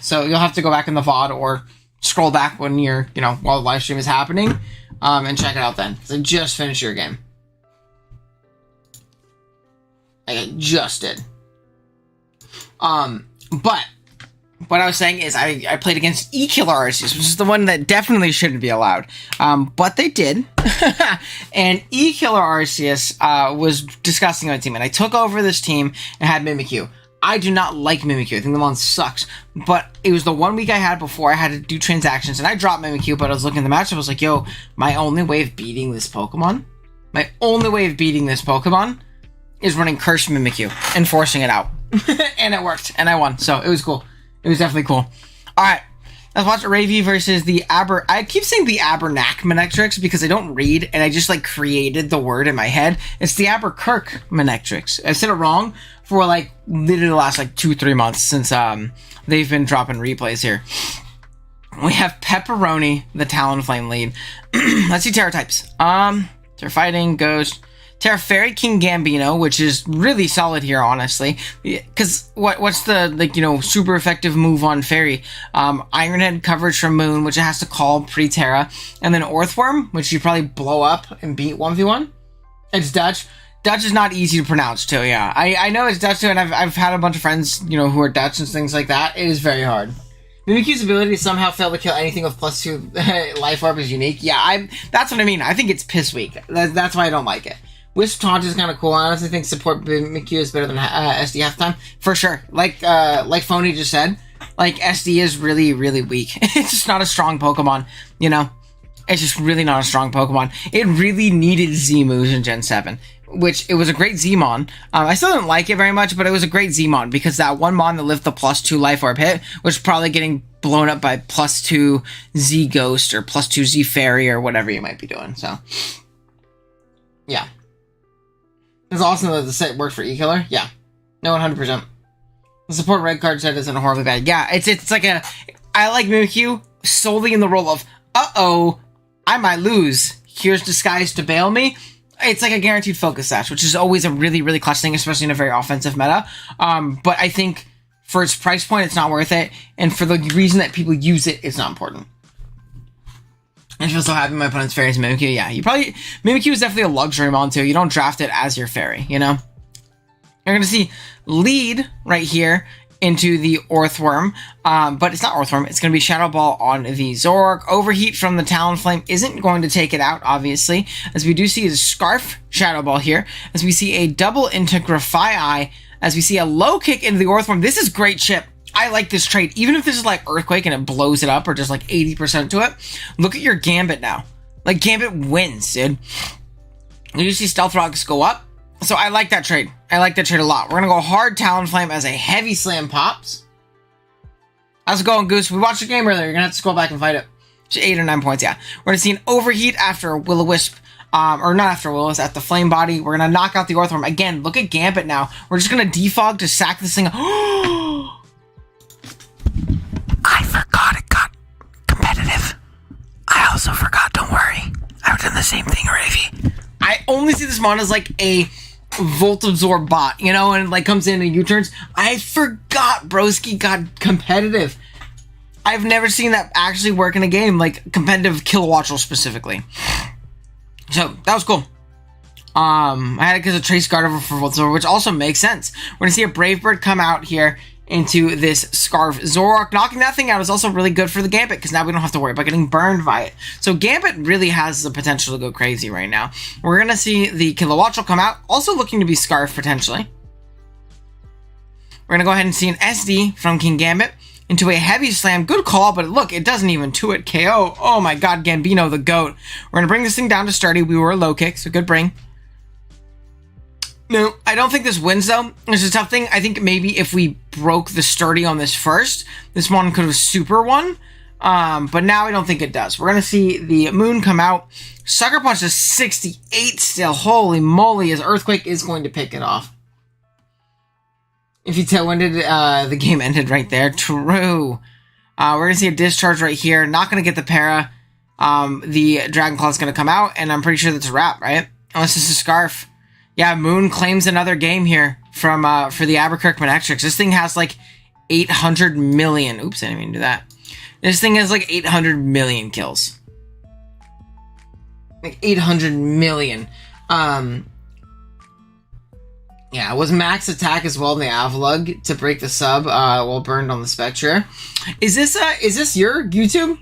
So you'll have to go back in the VOD or scroll back when you're, while the live stream is happening, and check it out then. So just finished your game. I just did. But what I was saying is I played against E-Killer Arceus, which is the one that definitely shouldn't be allowed. But they did. And E-Killer Arceus was disgusting on my team. And I took over this team and had Mimikyu. I do not like Mimikyu. I think the one sucks. But it was the 1 week I had before I had to do transactions. And I dropped Mimikyu, but I was looking at the matchup. I was like, yo, my only way of beating this Pokemon is running Cursed Mimikyu and forcing it out. And it worked. And I won. So it was cool. It was definitely cool. Alright. Let's watch Ravi versus the I keep saying the Abernac Manectrix because I don't read and I just like created the word in my head. It's the Aberkirk Manectrix. I said it wrong for like literally the last like 2-3 months since they've been dropping replays here. We have Pepperoni, the Talonflame lead. Let's see Terra types. Terra Fighting, Ghost, Terra Fairy, King Gambino, which is really solid here, honestly. Because what's the, like, you know, super effective move on Fairy? Iron Head coverage from Moon, which it has to call pre-Terra. And then Earthworm, which you probably blow up and beat 1v1. It's Dutch. Dutch is not easy to pronounce, too, yeah. I know it's Dutch, too, and I've had a bunch of friends, you know, who are Dutch and things like that. It is very hard. Mimikyu's ability to somehow fail to kill anything with +2 life orb is unique. Yeah, that's what I mean. I think it's piss weak. That's why I don't like it. Wisp Taunt is kind of cool. I honestly think support Mimikyu is better than SD half time. For sure. Like Phony just said, like, SD is really, really weak. It's just not a strong Pokemon, you know? It's just really not a strong Pokemon. It really needed Z-moves in Gen 7, which it was a great Z-Mon. I still didn't like it very much, but it was a great Z-Mon because that one Mon that lived the +2 life orb hit was probably getting blown up by +2 Z-Ghost or +2 Z-Fairy or whatever you might be doing, so. Yeah. It's awesome that the set worked for E-Killer. Yeah. No, 100%. The support red card set isn't horribly bad. Yeah, it's like I like Mimikyu solely in the role of, uh-oh, I might lose. Here's Disguise to bail me. It's like a guaranteed focus sash, which is always a really, really clutch thing, especially in a very offensive meta. But I think for its price point, it's not worth it. And for the reason that people use it, it's not important. I feel so happy my opponent's Fairy is Mimikyu. Yeah, Mimikyu is definitely a luxury mon too. You don't draft it as your Fairy, you know? You're going to see lead right here into the Earthworm, but it's not Earthworm. It's going to be Shadow Ball on the Zoroark. Overheat from the Talonflame isn't going to take it out, obviously, as we do see a Scarf Shadow Ball here, as we see a double into Grafai, as we see a low kick into the Earthworm. This is great chip. I like this trade. Even if this is like Earthquake and it blows it up or just like 80% to it, look at your Gambit now. Like, Gambit wins, dude. You see Stealth Rocks go up. So I like that trade. I like that trade a lot. We're going to go hard Talonflame as a heavy slam pops. How's it going, Goose? We watched the game earlier. You're going to have to scroll back and fight it. 8 or 9 points, yeah. We're going to see an Overheat after Will-O-Wisp. Or not after Will-O-Wisp, at the Flame Body. We're going to knock out the Earthworm. Again, look at Gambit now. We're just going to defog to sack this thing. I forgot it got competitive. I also forgot, don't worry. I've done the same thing, Ravi. I only see this mon as like a Volt Absorb bot, you know, and like comes in and U-turns. I forgot Broski got competitive. I've never seen that actually work in a game, like competitive Kilowattrel specifically. So, that was cool. I had it because of Trace Guard over for Volt Absorb, which also makes sense. We're going to see a Brave Bird come out here into this Scarf Zoroark. Knocking that thing out is also really good for the Gambit, because now we don't have to worry about getting burned by it. So Gambit really has the potential to go crazy right now. We're going to see the Kilowattrel come out, also looking to be Scarf, potentially. We're going to go ahead and see an SD from King Gambit into a Heavy Slam. Good call, but look, it doesn't even 2-hit KO. Oh my god, Gambino the GOAT. We're going to bring this thing down to Sturdy. We were a low kick, so good bring. No, I don't think this wins, though. It's a tough thing. I think maybe if we broke the Sturdy on this first, this one could have super won. But now I don't think it does. We're going to see the Moon come out. Sucker Punch is 68 still. Holy moly, his Earthquake is going to pick it off. If you tailwinded, the game ended right there. True. We're going to see a Discharge right here. Not going to get the para. The Dragon Claw is going to come out, and I'm pretty sure that's a wrap, right? Unless it's a Scarf. Yeah, Moon claims another game here from for the Aberkirk Manectrix. This thing has like 800 million. Oops, I didn't mean to do that. This thing has like 800 million kills. Like 800 million. Yeah, it was max attack as well in the Avalug to break the sub while burned on the Spectre. Is this your YouTube?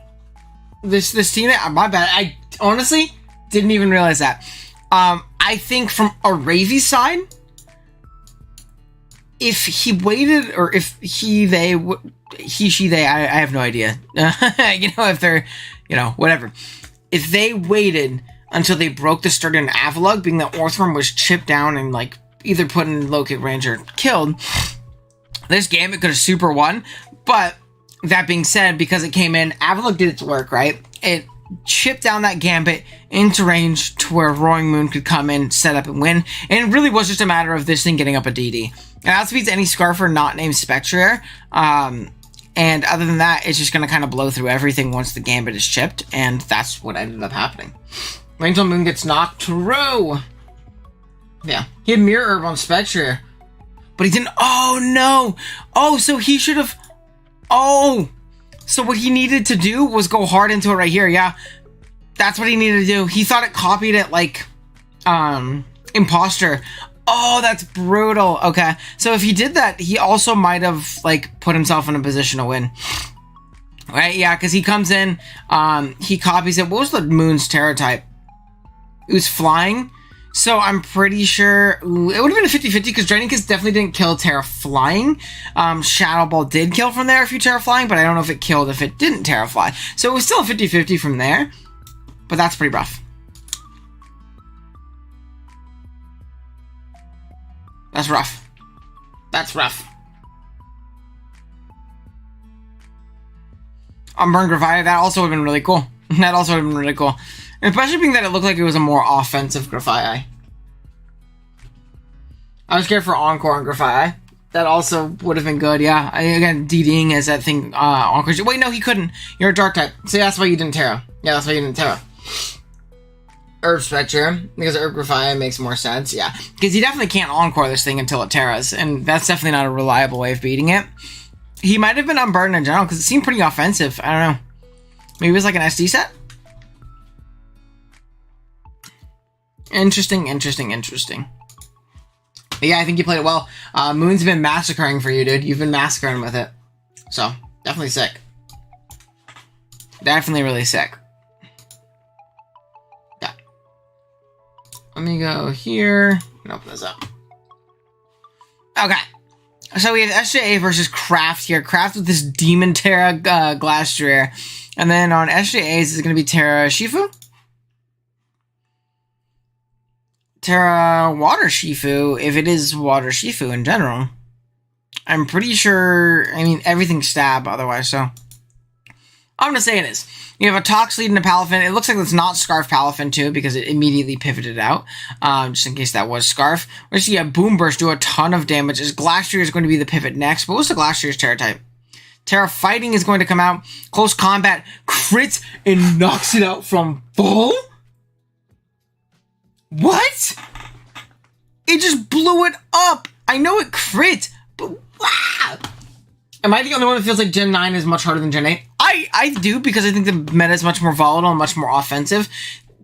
This teammate? My bad. I honestly didn't even realize that. I think from Aravi's side, if he waited, or if he, she, they, I have no idea. If they're, whatever. If they waited until they broke the Sturdian Avalug, being that Orthworm was chipped down and, like, either put in low-kick range or killed, this Gambit could have super won. But, that being said, because it came in, Avalug did its work, right? It chipped down that Gambit into range to where Roaring Moon could come in, set up, and win. And it really was just a matter of this thing getting up a DD. And that beats any Scarfer not named Spectre. And other than that, it's just going to kind of blow through everything once the Gambit is chipped. And that's what ended up happening. Angel Moon gets knocked through. Yeah. He had Mirror Herb on Spectre. But he didn't. Oh, no. Oh, so he should have. Oh. So what he needed to do was go hard into it right here. Yeah. That's what he needed to do. He thought it copied it like Imposter. Oh, that's brutal. Okay. So if he did that, he also might have like put himself in a position to win. Right? Yeah, because he comes in, he copies it. What was the Moon's Terror type? It was flying. So I'm pretty sure it would have been a 50-50 because Drainicus definitely didn't kill Terra flying. Shadow Ball did kill from there if you Terra flying, but I don't know if it killed if it didn't Terra fly. So it was still a 50-50 from there, but that's pretty rough. That's rough. That's rough. Unburned Gravia, that also would have been really cool. That also would have been really cool. Especially being that it looked like it was a more offensive Grafii. I was scared for Encore on Grafii. That also would have been good, yeah. Again, DDing as that thing, Encore. Wait, no, he couldn't. You're a Dark type. So that's why you didn't Terra. Yeah, that's why you didn't Terra. Herb Spectre, because Herb Grafii makes more sense, yeah. Because you definitely can't Encore this thing until it Terras, and that's definitely not a reliable way of beating it. He might have been Unburdened in general, because it seemed pretty offensive. I don't know. Maybe it was like an SD set? Interesting. But yeah, I think you played it well. Moon's been massacring for you, dude. You've been massacring with it. So, definitely sick. Definitely really sick. Yeah. Let me go here and open this up. Okay. So we have SJA versus Kraft here. Kraft with this Demon Terra Glastrier. And then on SJA's is going to be Terra Shifu. Terra Water Shifu, if it is Water Shifu in general. I'm pretty sure, I mean, everything's stab otherwise, so. I'm going to say it is. You have a Tox leading to Palafin. It looks like it's not Scarf Palafin too, because it immediately pivoted out, just in case that was Scarf. We're going to see a Boom Burst do a ton of damage, as Glastrier is going to be the pivot next. But what's the Glastrier's Terra type? Terra Fighting is going to come out. Close Combat crits and knocks it out from full? What? It just blew it up. I know it crit, but wow. Am I the only one that feels like Gen 9 is much harder than Gen 8? I do, because I think the meta is much more volatile and much more offensive.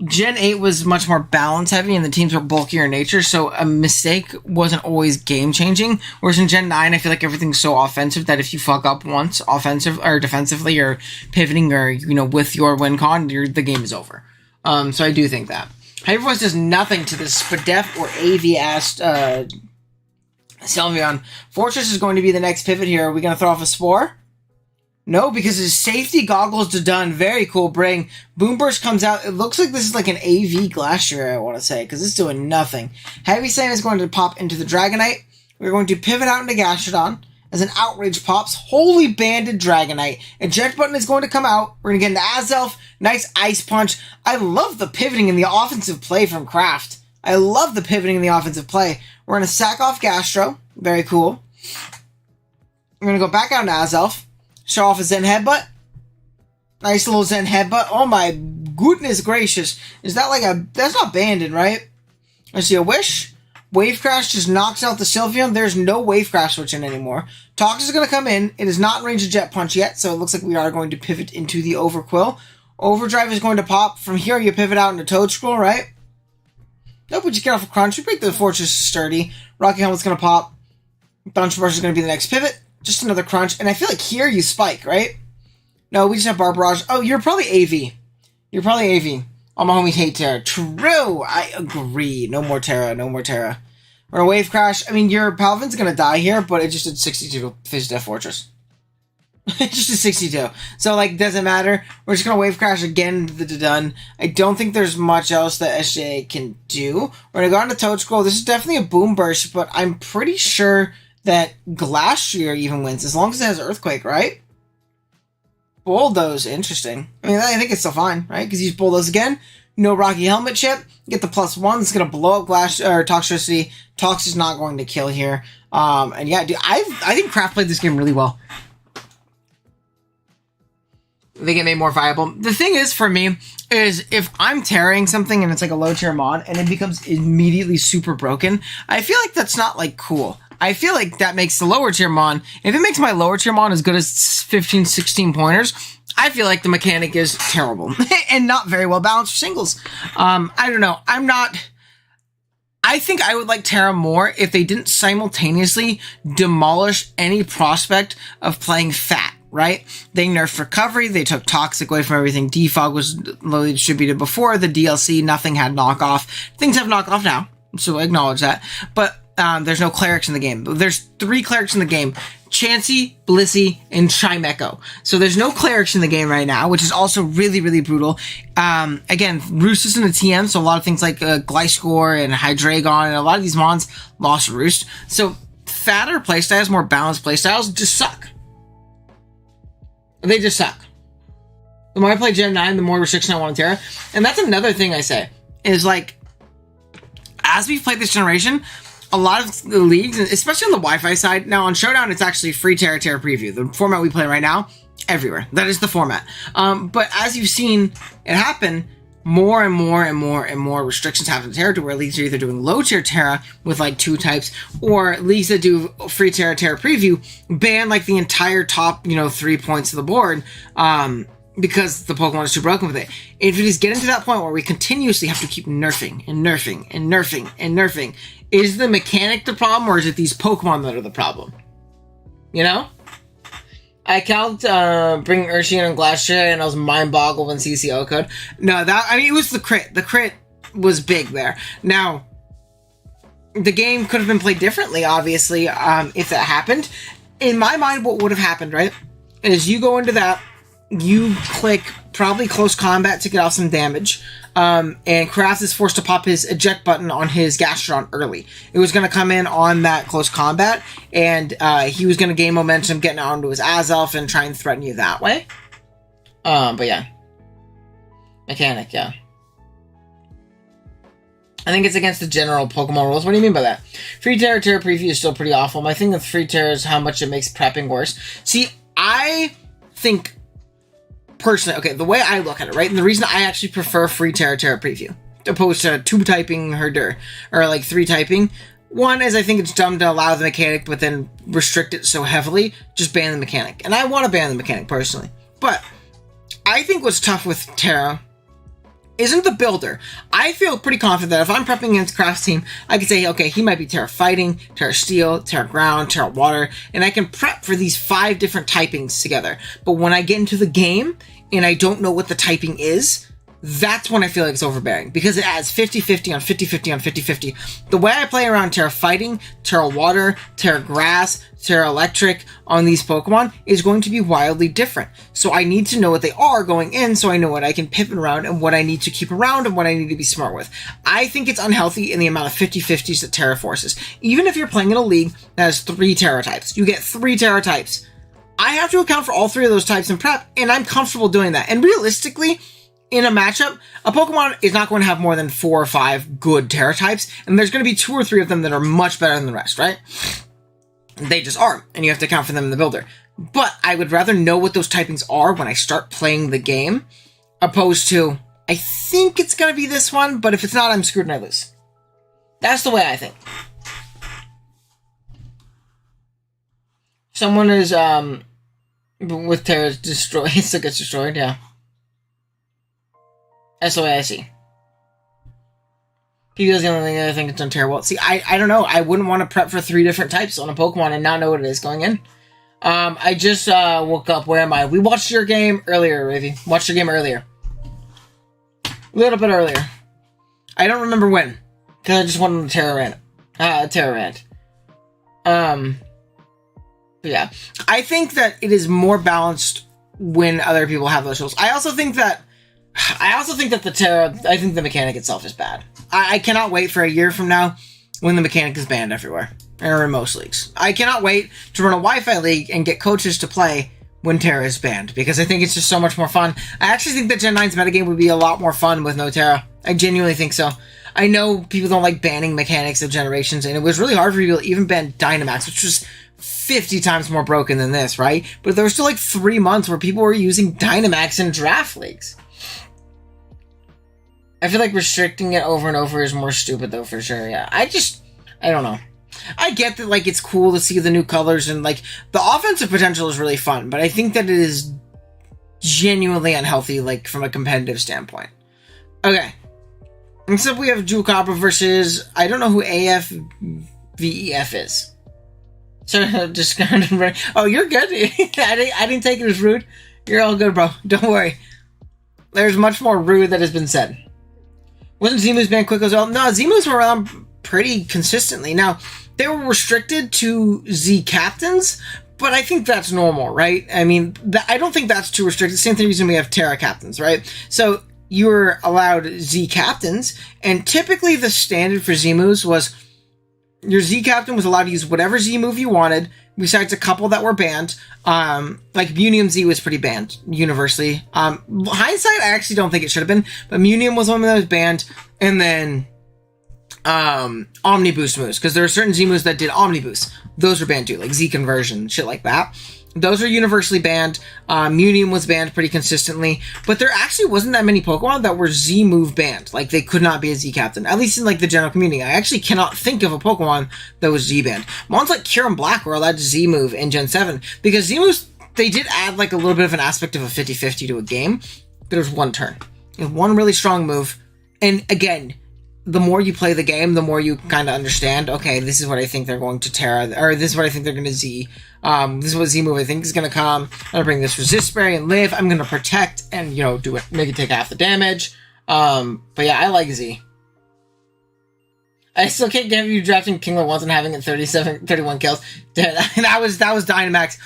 Gen 8 was much more balance heavy and the teams were bulkier in nature, so a mistake wasn't always game changing. Whereas in Gen 9, I feel like everything's so offensive that if you fuck up once, offensive or defensively or pivoting or, with your win con, the game is over. So I do think that. Hypervoice does nothing to this Spadef or AV-asked Sylveon. Fortress is going to be the next pivot here. Are we going to throw off a Spore? No, because his safety goggles are done. Very cool bring. Boomburst comes out. It looks like this is like an AV Glacier, I want to say, because it's doing nothing. Heavy Sand is going to pop into the Dragonite. We're going to pivot out into Gastrodon. As an Outrage pops, Holy Banded Dragonite. Eject button is going to come out. We're going to get into Azelf. Nice Ice Punch. I love the pivoting in the offensive play from Kraft. I love the pivoting in the offensive play. We're going to sack off Gastro. Very cool. We're going to go back out into Azelf. Show off a Zen Headbutt. Nice little Zen Headbutt. Oh my goodness gracious. Is that like a... That's not banded, right? I see a Wish. Wave Crash just knocks out the Sylveon. There's no Wave Crash switching anymore. Tox is going to come in. It is not in range of Jet Punch yet, so it looks like we are going to pivot into the Overquill. Overdrive is going to pop. From here, you pivot out into Toad Scroll, right? Nope, we just get off a crunch. We break the Fortress Sturdy. Rocky Helmet's going to pop. Bounce Brush is going to be the next pivot. Just another crunch. And I feel like here you spike, right? No, we just have Bar Barrage. Oh, you're probably AV. You're probably AV. All my homies hate Terra. True. I agree. No more Terra. No more Terra. Or a Wave Crash. I mean, your Palvin's going to die here, but it just did 62 Fizz Death Fortress. It just did 62. So, like, doesn't matter. We're just going to Wave Crash again. Done. I don't think there's much else that SJ can do. We're going to go on to Toad Scroll. This is definitely a Boom Burst, but I'm pretty sure that Glastrier even wins, as long as it has Earthquake, right? Bulldoze, interesting. I mean, I think it's still fine, right? Because you use Bulldoze again. No Rocky Helmet chip. Get the +1. It's going to blow up Toxicity. Tox is not going to kill here. And yeah, dude, I think Kraft played this game really well. They get made more viable. The thing is, for me, is if I'm tearing something and it's like a low tier mod and it becomes immediately super broken, I feel like that's not like cool. I feel like that makes the lower tier mon. If it makes my lower tier mon as good as 15, 16 pointers, I feel like the mechanic is terrible and not very well balanced for singles. I don't know. I think I would like Terra more if they didn't simultaneously demolish any prospect of playing fat, right? They nerfed recovery. They took toxic away from everything. Defog was lowly distributed before the DLC. Nothing had knockoff. Things have knockoff now, so I acknowledge that. But there's no clerics in the game. There's 3 clerics in the game. Chansey, Blissey, and Chimecho. So there's no clerics in the game right now, which is also really, really brutal. Again, Roost isn't a TM, so a lot of things like Gliscor and Hydreigon and a lot of these mons lost Roost. So fatter playstyles, more balanced playstyles just suck. They just suck. The more I play Gen 9, the more restriction I want to Terra. And that's another thing I say, is like, as we've played this generation, a lot of the leagues, especially on the Wi-Fi side, now on Showdown, it's actually free Terra Preview. The format we play right now, everywhere. That is the format. But as you've seen it happen, more and more and more and more restrictions happen to Terra, to where leagues are either doing low tier Terra with like 2 types, or leagues that do free Terra Preview ban like the entire top, 3 points of the board, because the Pokemon is too broken with it. If you just get into that point where we continuously have to keep nerfing and nerfing and nerfing and nerfing, is the mechanic the problem, or is it these Pokemon that are the problem? I can't bring Urshian and Glastrier, and I was mind-boggled when CCO code. No, it was the crit. The crit was big there. Now, the game could have been played differently, obviously, if that happened. In my mind, what would have happened, right, is you go into that, you click probably close combat to get off some damage, and Kraft is forced to pop his eject button on his Gastrodon early. It was going to come in on that close combat, and he was going to gain momentum getting onto his Azelf and try and threaten you that way. But yeah. Mechanic, yeah. I think it's against the general Pokemon rules. What do you mean by that? Free Terra Preview is still pretty awful. My thing with Free Terra is how much it makes prepping worse. See, I think, personally, okay, the way I look at it, right, and the reason I actually prefer free Terra Preview opposed to 2 typing Herder, or like 3 typing, one is I think it's dumb to allow the mechanic but then restrict it so heavily. Just ban the mechanic, and I want to ban the mechanic personally. But I think what's tough with Terra isn't the builder. I feel pretty confident that if I'm prepping against Kraft's team, I can say, okay, he might be Terra Fighting, Terra Steel, Terra Ground, Terra Water, and I can prep for these 5 different typings together. But when I get into the game and I don't know what the typing is, that's when I feel like it's overbearing, because it adds 50-50 on 50-50 on 50-50. The way I play around Terra Fighting, Terra Water, Terra Grass, Terra Electric on these Pokemon is going to be wildly different. So I need to know what they are going in, so I know what I can pivot around and what I need to keep around and what I need to be smart with. I think it's unhealthy in the amount of 50-50s that Terra forces. Even if you're playing in a league that has 3 Terra types, you get 3 Terra types. I have to account for all 3 of those types in prep, and I'm comfortable doing that. And realistically, in a matchup, a Pokemon is not going to have more than 4 or 5 good Terra types, and there's going to be 2 or 3 of them that are much better than the rest, right? They just are, and you have to account for them in the builder. But I would rather know what those typings are when I start playing the game, opposed to, I think it's going to be this one, but if it's not, I'm screwed and I lose. That's the way I think. Someone is, with Terra destroyed, it still gets destroyed, yeah. That's the way I see. PBO is the only thing I think it's done terrible. See, I don't know. I wouldn't want to prep for 3 different types on a Pokemon and not know what it is going in. I just woke up. Where am I? We watched your game earlier, Ravi. Watched your game earlier. A little bit earlier. I don't remember when. Because I just went on the Terra rant. But yeah. I think that it is more balanced when other people have those tools. I also think that the Terra, I think the mechanic itself is bad. I cannot wait for a year from now when the mechanic is banned everywhere. Or in most leagues. I cannot wait to run a Wi-Fi league and get coaches to play when Terra is banned, because I think it's just so much more fun. I actually think that Gen 9's metagame would be a lot more fun with no Terra. I genuinely think so. I know people don't like banning mechanics of generations, and it was really hard for people to even ban Dynamax, which was 50 times more broken than this, right? But there was still like 3 months where people were using Dynamax in draft leagues. I feel like restricting it over and over is more stupid, though, for sure, yeah. I don't know. I get that, like, it's cool to see the new colors, and, like, the offensive potential is really fun, but I think that it is genuinely unhealthy, like, from a competitive standpoint. Okay. Next up, we have Jewel versus, I don't know who AFVEF is. So, just kind of, oh, you're good. I didn't take it as rude. You're all good, bro. Don't worry. There's much more rude that has been said. Wasn't Z-Moves banned quick as well? No, Z-Moves were around pretty consistently. Now, they were restricted to Z captains, but I think that's normal, right? I mean, I don't think that's too restricted. Same reason we have Terra captains, right? So you were allowed Z captains, and typically the standard for Z moves was your Z captain was allowed to use whatever Z move you wanted, besides a couple that were banned. Like Munium Z was pretty banned universally. Hindsight, I actually don't think it should have been, but Munium was one that was banned, and then Omni Boost moves, because there are certain Z moves that did Omni Boost. Those were banned too, like Z Conversion, shit like that. Those are universally banned. Munium was banned pretty consistently, but there actually wasn't that many Pokemon that were Z move banned. Like, they could not be a Z captain, at least in, like, the general community. I actually cannot think of a Pokemon that was Z banned. Mons like Kyurem Black were allowed to Z move in Gen 7, because Z moves, they did add, like, a little bit of an aspect of a 50-50 to a game, but it was one turn. And one really strong move, and again, the more you play the game, the more you kind of understand, okay, this is what I think they're going to Terra, or this is what I think they're going to Z. This is what Z move I think is going to come. I'm going to bring this Resist Spray and live. I'm going to protect and, you know, do it, make it take half the damage. But yeah, I like Z. I still can't get you drafting Kingler once and having it 31 kills. Dude, that was Dynamax.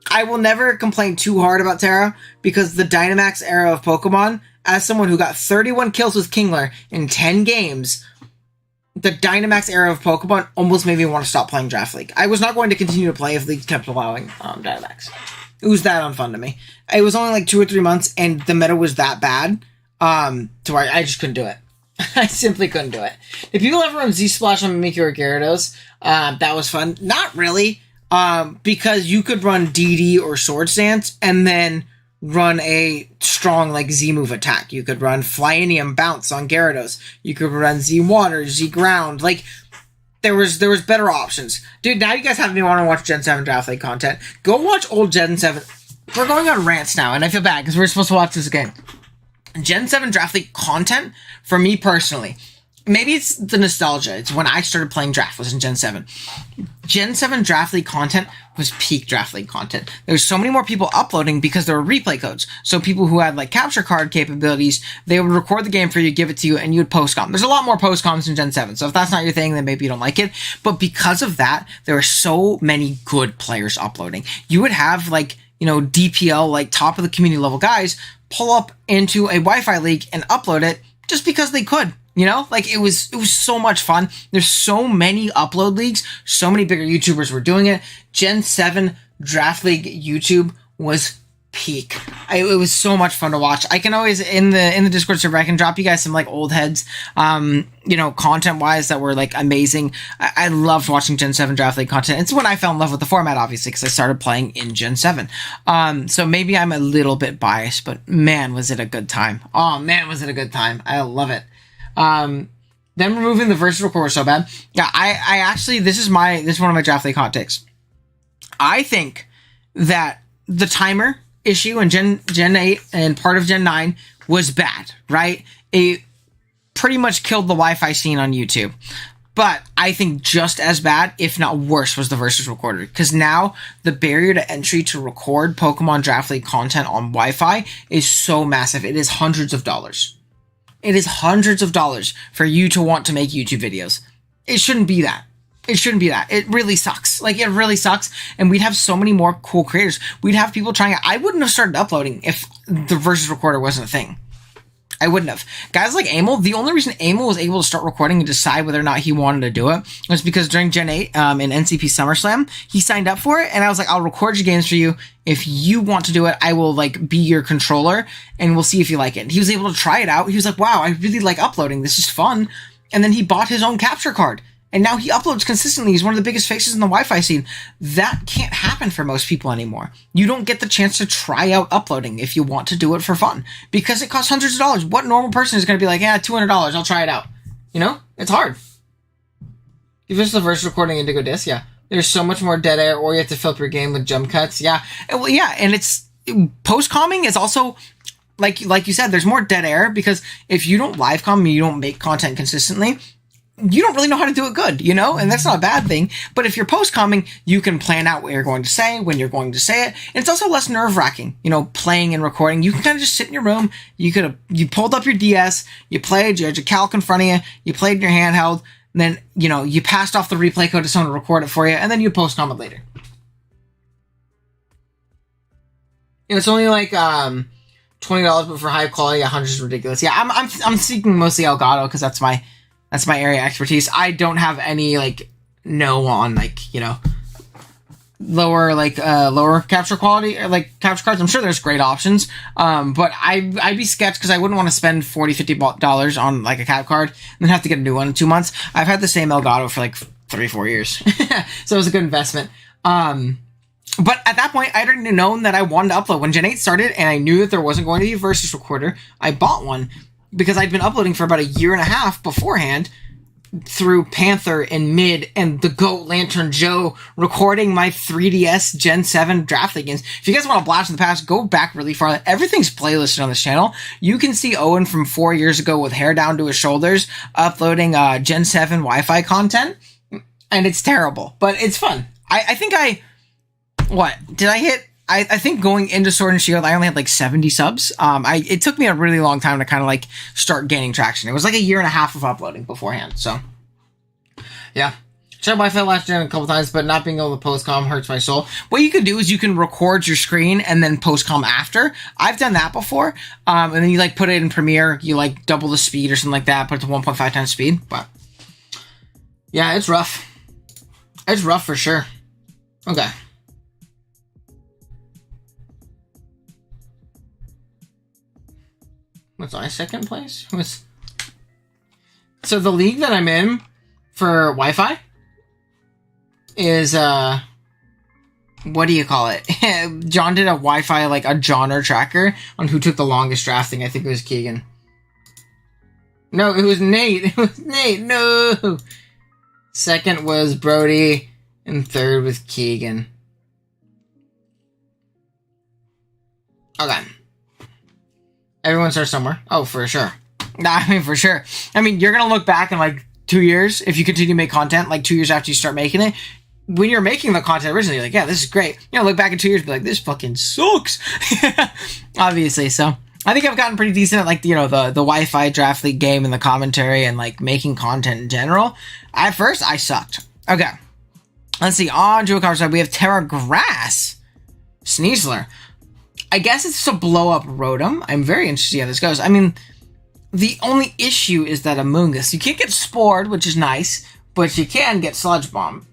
I will never complain too hard about Terra, because the Dynamax era of Pokemon, as someone who got 31 kills with Kingler in 10 games, the Dynamax era of Pokemon almost made me want to stop playing Draft League. I was not going to continue to play if League kept allowing Dynamax. It was that unfun to me. It was only like 2 or 3 months, and the meta was that bad, to where I just couldn't do it. I simply couldn't do it. If people ever run Z-Splash on Mimikyu or Gyarados, that was fun. Not really, because you could run DD or Sword Stance, and then run a strong, like, Z-move attack. You could run Flyinium Bounce on Gyarados. You could run Z-Water, Z-Ground. Like, there was better options. Dude, now you guys have me want to watch Gen 7 Draft League content. Go watch old Gen 7. We're going on rants now, and I feel bad, because we're supposed to watch this again. Gen 7 Draft League content, for me personally, maybe it's the nostalgia. It's when I started playing Draft, was in Gen 7. Gen 7 Draft League content was peak Draft League content. There's so many more people uploading because there were replay codes. So people who had, like, capture card capabilities, they would record the game for you, give it to you, and you would post-com. There's a lot more post-coms in Gen 7, so if that's not your thing, then maybe you don't like it. But because of that, there are so many good players uploading. You would have, like, you know, DPL, like, top of the community level guys, pull up into a Wi-Fi league and upload it just because they could. You know, like, it was so much fun. There's so many upload leagues. So many bigger YouTubers were doing it. Gen 7 Draft League YouTube was peak. It was so much fun to watch. I can always, in the Discord server, I can drop you guys some, like, old heads, you know, content-wise that were, like, amazing. I loved watching Gen 7 Draft League content. It's when I fell in love with the format, obviously, because I started playing in Gen 7. So maybe I'm a little bit biased, but man, was it a good time. Oh, man, was it a good time. I love it. Then removing the versatile core was so bad. Yeah, I actually, this is one of my Draft League hot takes. I think that the timer issue in Gen 8 and part of Gen 9 was bad, right? Pretty pretty much killed the Wi-Fi scene on YouTube. But I think just as bad, if not worse, was the Versus Recorder. Because now the barrier to entry to record Pokemon Draft League content on Wi-Fi is so massive. It is hundreds of dollars. It is hundreds of dollars for you to want to make YouTube videos. It shouldn't be that. It shouldn't be that. It really sucks. Like, it really sucks. And we'd have so many more cool creators. We'd have people trying it. I wouldn't have started uploading if the Versus Recorder wasn't a thing. I wouldn't have. Guys like Amel, the only reason Amel was able to start recording and decide whether or not he wanted to do it was because during Gen 8 in NCP SummerSlam, he signed up for it, and I was like, I'll record your games for you. If you want to do it, I will, like, be your controller, and we'll see if you like it. He was able to try it out. He was like, wow, I really like uploading. This is fun. And then he bought his own capture card. And now he uploads consistently. He's one of the biggest faces in the Wi-Fi scene. That can't happen for most people anymore. You don't get the chance to try out uploading if you want to do it for fun. Because it costs hundreds of dollars. What normal person is going to be like, yeah, $200, I'll try it out? You know? It's hard. Give us the Versus Recording Indigo Disc, yeah. There's so much more dead air, or you have to fill up your game with jump cuts. Yeah. Well, yeah, and it's... Post-comming is also... Like you said, there's more dead air, because if you don't live com and you don't make content consistently... You don't really know how to do it good, you know? And that's not a bad thing. But if you're post-comming, you can plan out what you're going to say, when you're going to say it. And it's also less nerve-wracking, you know, playing and recording. You can kind of just sit in your room. You pulled up your DS, you played, you had your calc in front of you, you played in your handheld, and then, you know, you passed off the replay code to someone to record it for you, and then you post-com it later. And it's only like, $20, but for high quality, $100 is ridiculous. Yeah, I'm seeking mostly Elgato, because that's my area of expertise. I don't have any, like, on, like, you know, lower capture quality, or, like, capture cards. I'm sure there's great options, but I'd be sketched because I wouldn't want to spend $40-$50 on, like, a cap card and then have to get a new one in 2 months. I've had the same Elgato for, like, 3-4 years. So it was a good investment. But at that point, I'd already known that I wanted to upload. When Gen 8 started and I knew that there wasn't going to be a Versus Recorder, I bought one. Because I'd been uploading for about 1.5 years beforehand through Panther and Mid and the GOAT Lantern Joe recording my 3DS Gen 7 Draft League games. If you guys want to blast in the past, go back really far. Everything's playlisted on this channel. You can see Owen from 4 years ago with hair down to his shoulders uploading Gen 7 Wi-Fi content. And it's terrible, but it's fun. I think I think going into Sword and Shield, I only had like 70 subs. It took me a really long time to kind of like start gaining traction. It was like 1.5 years of uploading beforehand. So, yeah. Tried Wi-Fi last gen a couple times, but not being able to post-com hurts my soul. What you can do is you can record your screen and then post-com after. I've done that before. And then you like put it in Premiere, you like double the speed or something like that, put it to 1.5 times speed. But yeah, it's rough. It's rough for sure. Okay. What's my second place? So the league that I'm in for Wi-Fi is, what do you call it? John did a Wi-Fi, like a genre tracker on who took the longest drafting. I think it was Keegan. No, it was Nate. It was Nate. No. Second was Brody, and third was Keegan. Okay. Everyone starts somewhere. Oh, for sure. I mean, for sure. I mean, you're going to look back in like 2 years, if you continue to make content, like 2 years after you start making it. When you're making the content originally, you're like, yeah, this is great. You know, look back in 2 years and be like, this fucking sucks. Obviously, so I think I've gotten pretty decent at like, you know, the Wi-Fi Draft League game and the commentary and like making content in general. At first, I sucked. Okay. Let's see. On Jewel Cover side, we have Terra Grass. Sneasler. I guess it's to blow up Rotom. I'm very interested to see how this goes. I mean, the only issue is that Amoonguss. You can't get Spored, which is nice, but you can get Sludge Bomb.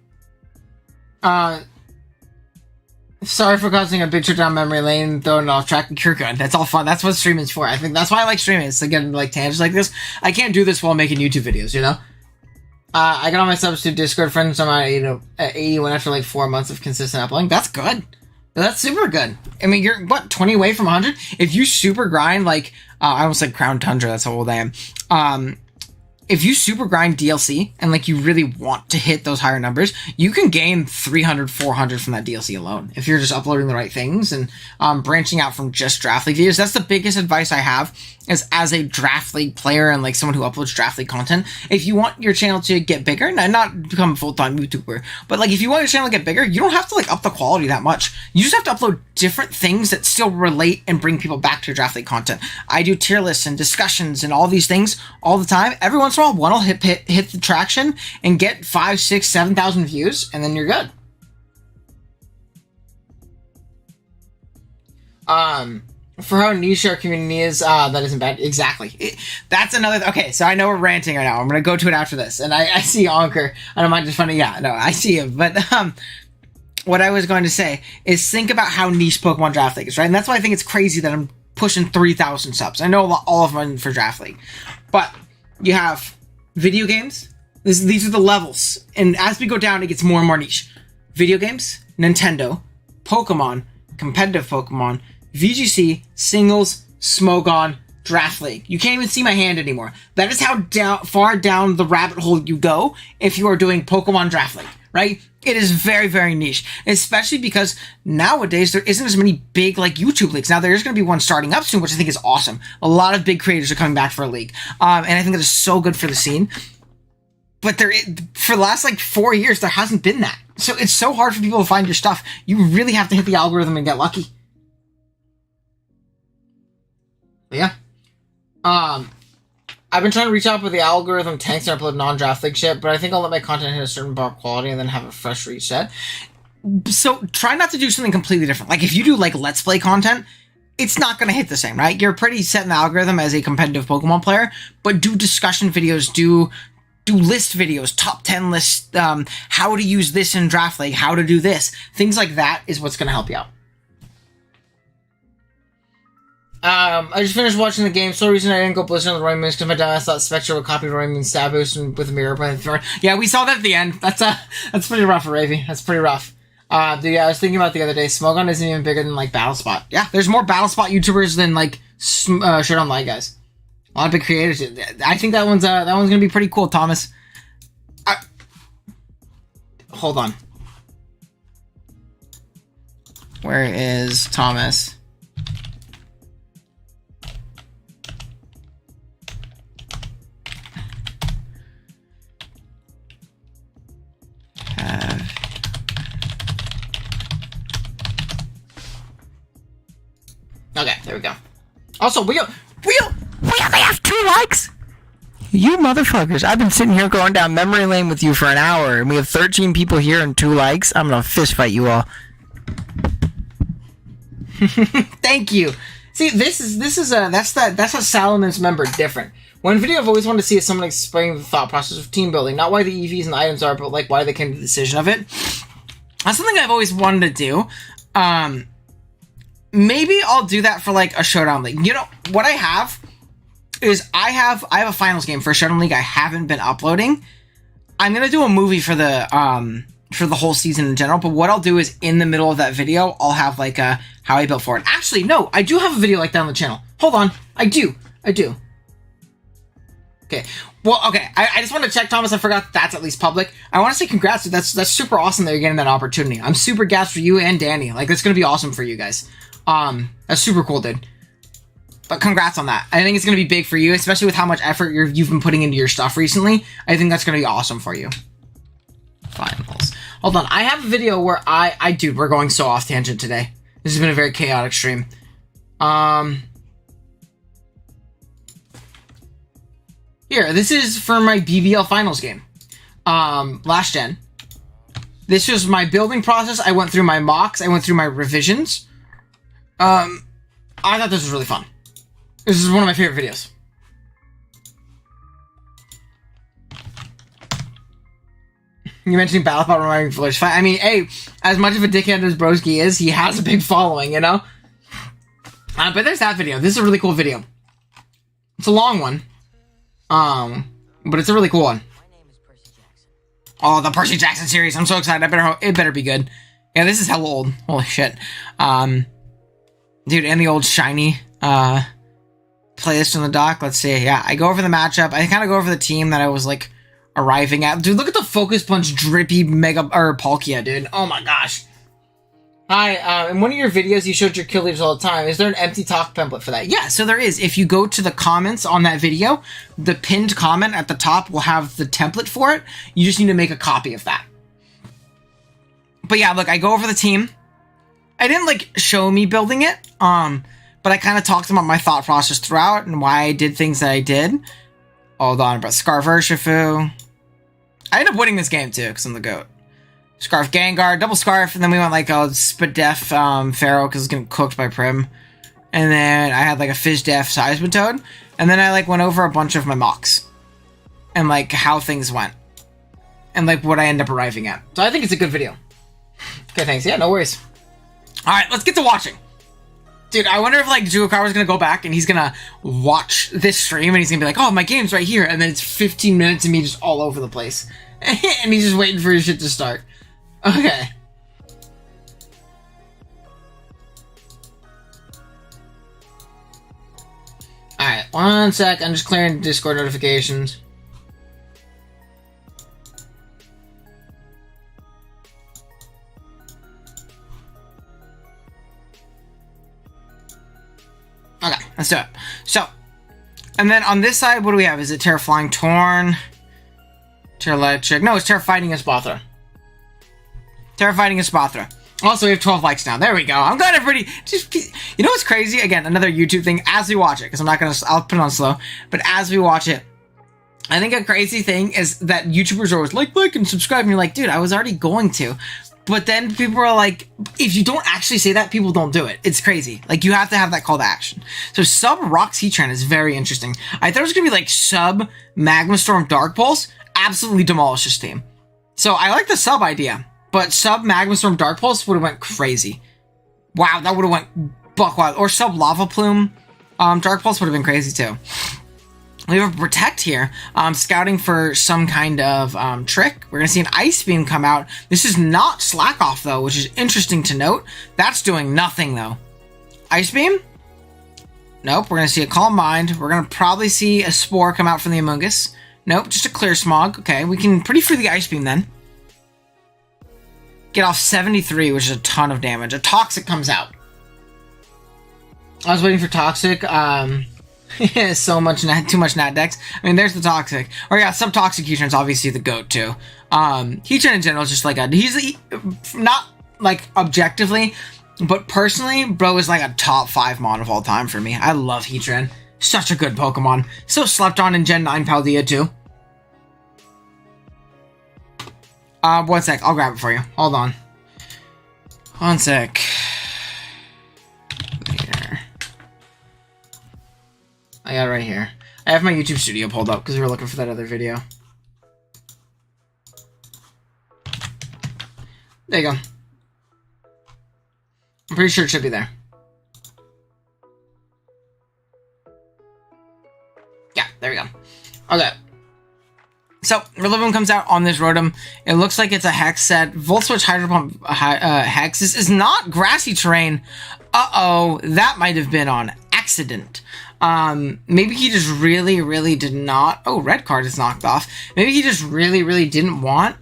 Sorry for causing a big trip down memory lane, throwing it off track. You're good. That's all fun. That's what streaming's for. I think that's why I like streaming. It's to get into like tangents like this. I can't do this while making YouTube videos, you know? I got all my subs to Discord friends. I'm at 81 after like 4 months of consistent uploading. That's good. That's super good. I mean, you're, 20 away from 100? If you super grind, like, I almost said Crown Tundra, that's how old I am. if you super grind DLC and like you really want to hit those higher numbers, you can gain 300, 400 from that DLC alone if you're just uploading the right things and branching out from just Draft League videos. That's the biggest advice I have is as a Draft League player and like someone who uploads Draft League content. If you want your channel to get bigger, and not become a full-time YouTuber, but like if you want your channel to get bigger, you don't have to like up the quality that much. You just have to upload different things that still relate and bring people back to your Draft League content. I do tier lists and discussions and all these things all the time. Every once in a while, one will hit the traction and get 5, 6, 7,000 views, and then you're good. For how niche our community is, that isn't bad. Exactly. That's another... Okay, so I know we're ranting right now. I'm going to go to it after this. And I see Anker. I don't mind just funny. Yeah, no, I see him. But what I was going to say is think about how niche Pokemon Draft League is, right? And that's why I think it's crazy that I'm pushing 3,000 subs. I know all of them for Draft League. But you have video games. These are the levels. And as we go down, it gets more and more niche. Video games, Nintendo, Pokemon, competitive Pokemon, VGC, singles, Smogon, Draft League. You can't even see my hand anymore. That is how far down the rabbit hole you go if you are doing Pokemon Draft League, right? It is very, very niche, especially because nowadays there isn't as many big like YouTube leagues. Now there's going to be one starting up soon, which I think is awesome. A lot of big creators are coming back for a league, and I think that is so good for the scene. But for the last like 4 years, there hasn't been that. So it's so hard for people to find your stuff. You really have to hit the algorithm and get lucky. But yeah. I've been trying to reach out with the algorithm tanks and upload non-Draft League shit, but I think I'll let my content hit a certain bar quality and then have a fresh reset. So try not to do something completely different. Like if you do like Let's Play content, it's not going to hit the same, right? You're pretty set in the algorithm as a competitive Pokemon player, but do discussion videos, do list videos, top 10 lists, how to use this in Draft League, how to do this. Things like that is what's going to help you out. I just finished watching the game. Sole reason I didn't go Blizzard on the Roy Moon is because my dad thought Spectre would copy Roy Moon's stab boost with a mirror by the throat. Yeah, we saw that at the end. That's pretty rough, Ravy. That's pretty rough. Dude, yeah, I was thinking about the other day. Smogon isn't even bigger than like BattleSpot. Yeah, there's more BattleSpot YouTubers than like Shirt on Light guys. A lot of big creators. I think that one's gonna be pretty cool, Thomas. Hold on. Where is Thomas? Okay, there we go. Also, we only have 2 likes. You motherfuckers! I've been sitting here going down memory lane with you for an hour, and we have 13 people here and 2 likes. I'm gonna fist fight you all. Thank you. See, that's a Salaman's member different. One video I've always wanted to see is someone explaining the thought process of team building, not why the EVs and the items are, but like why they came to the decision of it. That's something I've always wanted to do. Maybe I'll do that for like a Showdown League. You know what I have is I have a finals game for a Showdown League I haven't been uploading. I'm gonna do a movie for the whole season in general, but what I'll do is in the middle of that video, I'll have like a how I built for it. Actually, no, I do have a video like that on the channel. Hold on, I do. Okay, well, okay, I just want to check, Thomas. I forgot that's at least public. I want to say congrats. That's super awesome that you're getting that opportunity. I'm super gassed for you and Danny. Like, that's gonna be awesome for you guys. That's super cool, dude. But congrats on that. I think it's gonna be big for you, especially with how much effort you've been putting into your stuff recently. I think that's gonna be awesome for you. Finals. Hold on, I have a video where dude, we're going so off tangent today. This has been a very chaotic stream. Here, this is for my BBL finals game. Last gen. This was my building process. I went through my mocks. I went through my revisions. I thought this was really fun. This is one of my favorite videos. You mentioning BattleBot reminding Village Fight. I mean, hey, as much of a dickhead as Broski is, he has a big following, you know? But there's that video. This is a really cool video. It's a long one. But it's a really cool one. Oh, the Percy Jackson series. I'm so excited. It better be good. Yeah, this is hella old. Holy shit. Dude, and the old shiny, playlist on the dock. Let's see. Yeah, I go over the matchup. I kind of go over the team that I was like arriving at. Dude, look at the Focus Punch drippy Mega or Palkia, dude. Oh my gosh. Hi, in one of your videos you showed your kill leaves all the time. Is there an empty talk template for that? Yeah, so there is. If you go to the comments on that video, the pinned comment at the top will have the template for it. You just need to make a copy of that. But yeah, look, I go over the team. I didn't like show me building it, but I kind of talked about my thought process throughout and why I did things that I did. Hold on, but Scarf Urshifu. I ended up winning this game too, because I'm the GOAT. Scarf Gengar, double Scarf, and then we went like a Spadef Pharaoh because it was getting cooked by Prim. And then I had like a Fizdef Seismitoad. And then I like went over a bunch of my mocks. And like how things went. And like what I end up arriving at. So I think it's a good video. Okay, thanks. Yeah, no worries. Alright, let's get to watching. Dude, I wonder if like Juakawa's gonna go back and he's gonna watch this stream and he's gonna be like, oh, my game's right here. And then it's 15 minutes of me just all over the place. And he's just waiting for his shit to start. Okay. Alright, one sec. I'm just clearing Discord notifications. Okay, let's do it. So, and then on this side, what do we have? Is it Terraflying Torn? Terra-Electric? No, it's Terra-Fighting Espathra. Terra-Fighting Espathra. Also, we have 12 likes now. There we go. I'm glad everybody... Just, you know what's crazy? Again, another YouTube thing. As we watch it, because I'm not going to... I'll put it on slow. But as we watch it, I think a crazy thing is that YouTubers are always like, and subscribe. And you're like, dude, I was already going to. But then people are like, if you don't actually say that, people don't do it. It's crazy. Like, you have to have that call to action. So, sub Rock's Heatran is very interesting. I thought it was going to be like sub Magma Storm Dark Pulse. Absolutely demolish this team. So, I like the sub idea. But sub Magma Storm Dark Pulse would have went crazy. Wow, that would have went buck wild. Or sub Lava Plume Dark Pulse would have been crazy too. We have a Protect here, scouting for some kind of trick. We're going to see an Ice Beam come out. This is not Slack Off, though, which is interesting to note. That's doing nothing, though. Ice Beam? Nope, we're going to see a Calm Mind. We're going to probably see a Spore come out from the Amoonguss. Nope, just a Clear Smog. Okay, we can pretty free the Ice Beam, then. Get off 73, which is a ton of damage. A Toxic comes out. I was waiting for Toxic. Yeah, so much, too much Nat Dex. I mean, there's the Toxic. Or yeah, Subtoxic Heatran's obviously the GOAT too. Heatran in general is just like he's not like objectively, but personally, bro is like a top 5 mon of all time for me. I love Heatran. Such a good Pokemon. So slept on in Gen 9 Paldea too. 1 sec, I'll grab it for you. Hold on. 1 sec. I got it right here. I have my YouTube studio pulled up because we were looking for that other video. There you go. I'm pretty sure it should be there. Yeah, there we go. Okay. So, Rillaboom comes out on this Rotom. It looks like it's a Hex set. Volt Switch Hydro Pump Hex. This is not grassy terrain. Uh-oh, that might have been on accident. Maybe he just really did not... Oh, red card is knocked off. Maybe he just really didn't want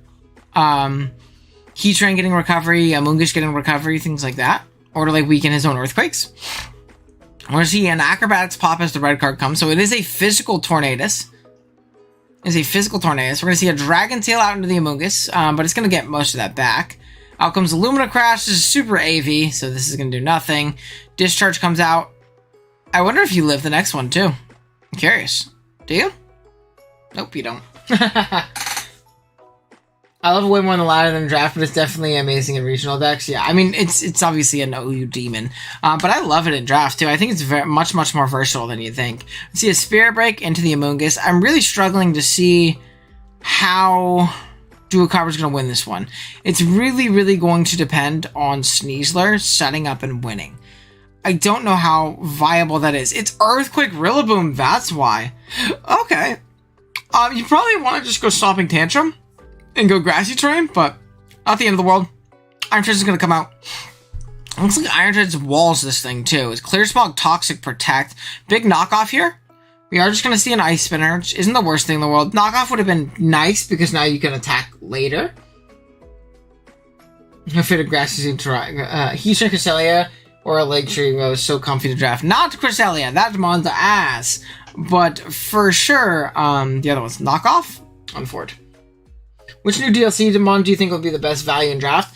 Heatran getting recovery, Amoonguss getting recovery, things like that. Or to like weaken his own Earthquakes. We're going to see an Acrobatics pop as the red card comes. So it is a physical Tornadus. We're going to see a Dragon Tail out into the Amoonguss, but it's going to get most of that back. Out comes Illumina Crash. This is super AV, so this is going to do nothing. Discharge comes out. I wonder if you live the next one, too. I'm curious. Do you? Nope, you don't. I love it way more in the ladder than draft, but it's definitely amazing in regional decks. Yeah, I mean, it's obviously an OU demon, but I love it in draft, too. I think it's very, much more versatile than you think. Let's see a Spirit Break into the Amoonguss. I'm really struggling to see how Duocarver's going to win this one. It's really going to depend on Sneasler setting up and winning. I don't know how viable that is. It's Earthquake Rillaboom, that's why. Okay. You probably want to just go Stomping Tantrum and go Grassy Terrain, but not the end of the world. Iron Fist is going to come out. Looks like Iron Tread's walls this thing too. It's Clear Smog, Toxic, Protect. Big knockoff here. We are just going to see an Ice Spinner, which isn't the worst thing in the world. Knockoff would have been nice because now you can attack later. A Fit of Grass is Heatshrink Cresselia or a Leg Tree was so comfy to draft. Not Cresselia, that Demon's ass. But for sure, the other one's Knockoff on Ford. Which new DLC Demon do you think will be the best value in draft?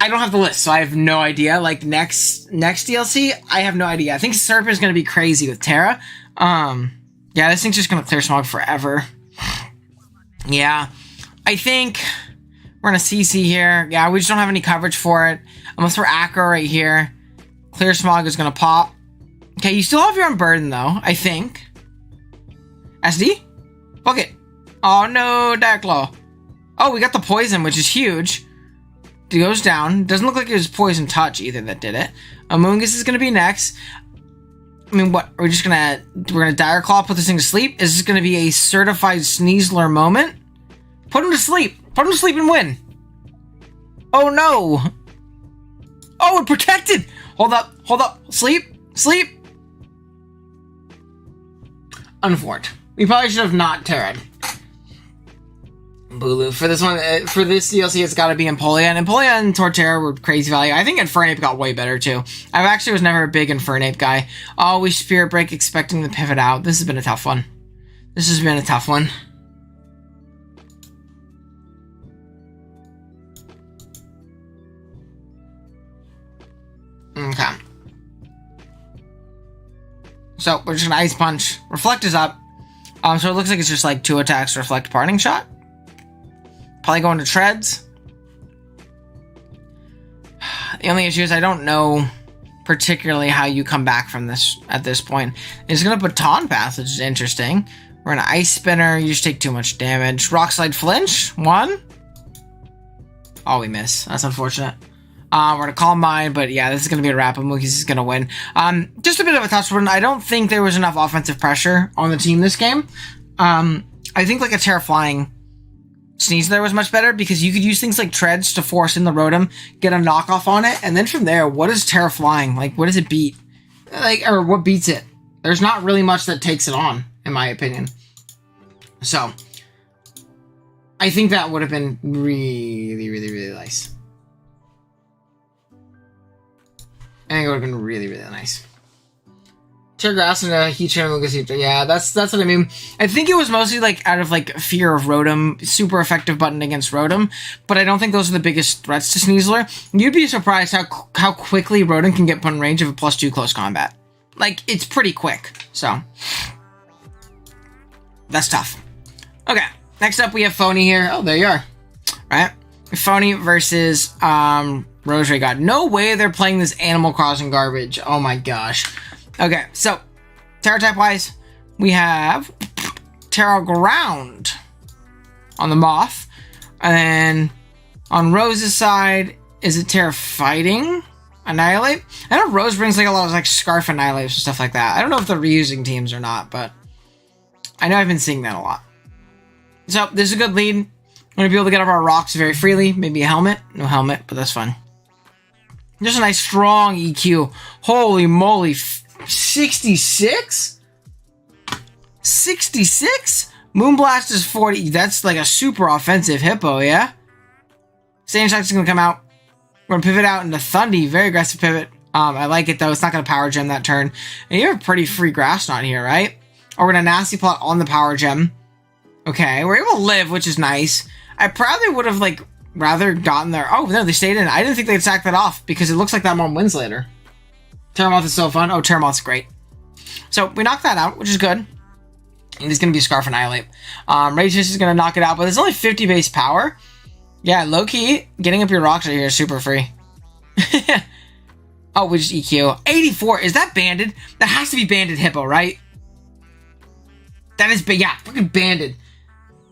I don't have the list, so I have no idea. Like, next DLC, I have no idea. I think Serp is going to be crazy with Terra. Yeah, this thing's just going to clear Smog forever. Yeah. I think we're going to CC here. Yeah, we just don't have any coverage for it. I'm going to throw Acro right here. Clear Smog is going to pop. Okay, you still have your Unburden, though, I think. SD? Fuck it. Oh, no, Darklaw. Oh, we got the Poison, which is huge. It goes down. Doesn't look like it was Poison Touch either that did it. Amoongus is going to be next. I mean, what? We're gonna Dire Claw, put this thing to sleep? Is this going to be a certified Sneasler moment? Put him to sleep. Put him to sleep and win. Oh, no. Oh, it protected. Hold up. Hold up. Sleep. Sleep. Unfortunate. We probably should have not Terra'd. Bulu. For this one, for this DLC, it's got to be Empoleon. Empoleon and Torterra were crazy value. I think Infernape got way better, too. I actually was never a big Infernape guy. Always Spirit Break, expecting to pivot out. This has been a tough one. This has been a tough one. Okay. So, we're just going to Ice Punch. Reflect is up. So it looks like it's just like 2 attacks, Reflect, Parting Shot. Probably going to Treads. The only issue is I don't know particularly how you come back from this at this point. It's going to Baton Pass, which is interesting. We're going to Ice Spinner. You just take too much damage. Rock Slide Flinch. 1. Oh, we miss. That's unfortunate. We're going to Calm Mind, but yeah, this is going to be a wrap. Mookies is going to win. Just a bit of a tough one. I don't think there was enough offensive pressure on the team this game. I think like a Terra Flying Sneeze there was much better because you could use things like Treads to force in the Rotom, get a knockoff on it, and then from there, what is Terra Flying? Like, what does it beat? Like, or what beats it? There's not really much that takes it on, in my opinion. So, I think that would have been really, really, really nice. I think it would have been really, really nice. Terragrass and a Heatran. Yeah, that's what I mean. I think it was mostly like out of like fear of Rotom, super effective button against Rotom, but I don't think those are the biggest threats to Sneasler. You'd be surprised how quickly Rotom can get put in range of a +2 close combat. Like, it's pretty quick, so that's tough. Okay, next up we have Phony here. Oh, there you are. Right? Phony versus Rosary God. No way they're playing this Animal Crossing garbage. Oh my gosh. Okay, so Terra type wise, we have Terra Ground on the Moth, and then on Rose's side, is it Terra Fighting? Annihilate? I know Rose brings like a lot of like Scarf Annihilates and stuff like that. I don't know if they're reusing teams or not, but I know I've been seeing that a lot. So this is a good lead. We're gonna be able to get up our rocks very freely. Maybe a helmet. No helmet, but that's fine. Just a nice strong EQ. Holy moly. 66? 66? Moonblast is 40. That's like a super offensive Hippo, yeah? Sand Shock's gonna come out. We're gonna pivot out into Thundy. Very aggressive pivot. I like it though. It's not gonna Power Gem that turn. And you have a pretty free Grass Knot here, right? Or we're gonna Nasty Plot on the Power Gem. Okay, we're able to live, which is nice. I probably would have like rather gotten there. Oh no, they stayed in. I didn't think they'd sack that off because it looks like that one wins later. Terramoth is so fun. Oh, Terramoth's great. So we knocked that out, which is good. And there's going to be a Scarf Annihilate. Rage Fist is going to knock it out, but there's only 50 base power. Yeah, low-key, getting up your rocks right here is super free. Oh, we just EQ. 84. Is that banded? That has to be banded Hippo, right? That is, yeah, fucking banded.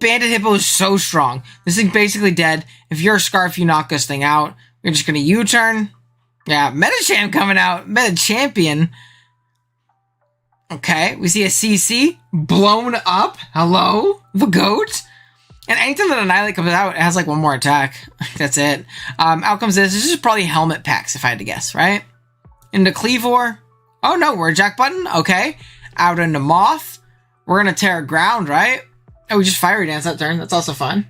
Banded Hippo is so strong. This thing's basically dead. If you're a Scarf, you knock this thing out. You're just going to U-turn. Yeah, Metachamp coming out. Metachampion. Okay, we see a CC blown up. Hello, the goat. And anytime that Annihilate comes out, it has like one more attack. That's it. Out comes this. This is probably Helmet Pex, if I had to guess, right? Into Cleavor. Oh no, we're a Jack button. Okay. Out into Moth. We're gonna Terra Ground, right? Oh, we just Fiery Dance that turn. That's also fun.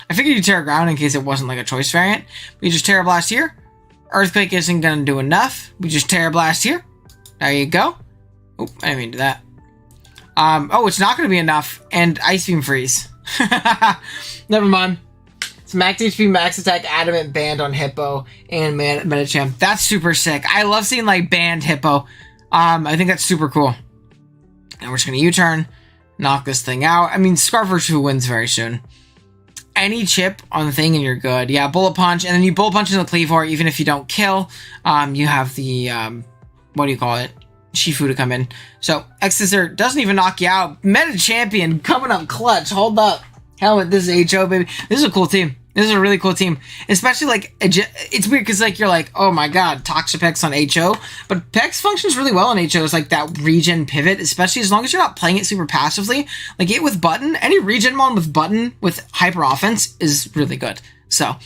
I figured you'd Terra Ground in case it wasn't like a choice variant. We just Terra Blast here. Earthquake isn't gonna do enough. We just Terra Blast here. There you go. Oh, I didn't mean to do that. Oh, it's not gonna be enough. And Ice Beam Freeze. Never mind. It's max HP, max attack, adamant band on Hippo and Medicham. That's super sick. I love seeing like banned Hippo. I think that's super cool. And we're just gonna U-turn, knock this thing out. I mean, Scarf wins very soon. Any chip on the thing and you're good. Yeah, Bullet Punch, and then you Bullet Punch into the Cleavor even if you don't kill. You have the what do you call it? Shifu to come in. So, X-Scissor doesn't even knock you out. Meta Champion coming up clutch. Hold up. Hell with this HO, baby. This is a cool team. This is a really cool team. Especially, like, it's weird because, like, you're like, oh my god, Toxapex on HO. But Pex functions really well on HO. It's like that regen pivot, especially as long as you're not playing it super passively. Like, it with button, any regen mon with button with hyper offense is really good. So,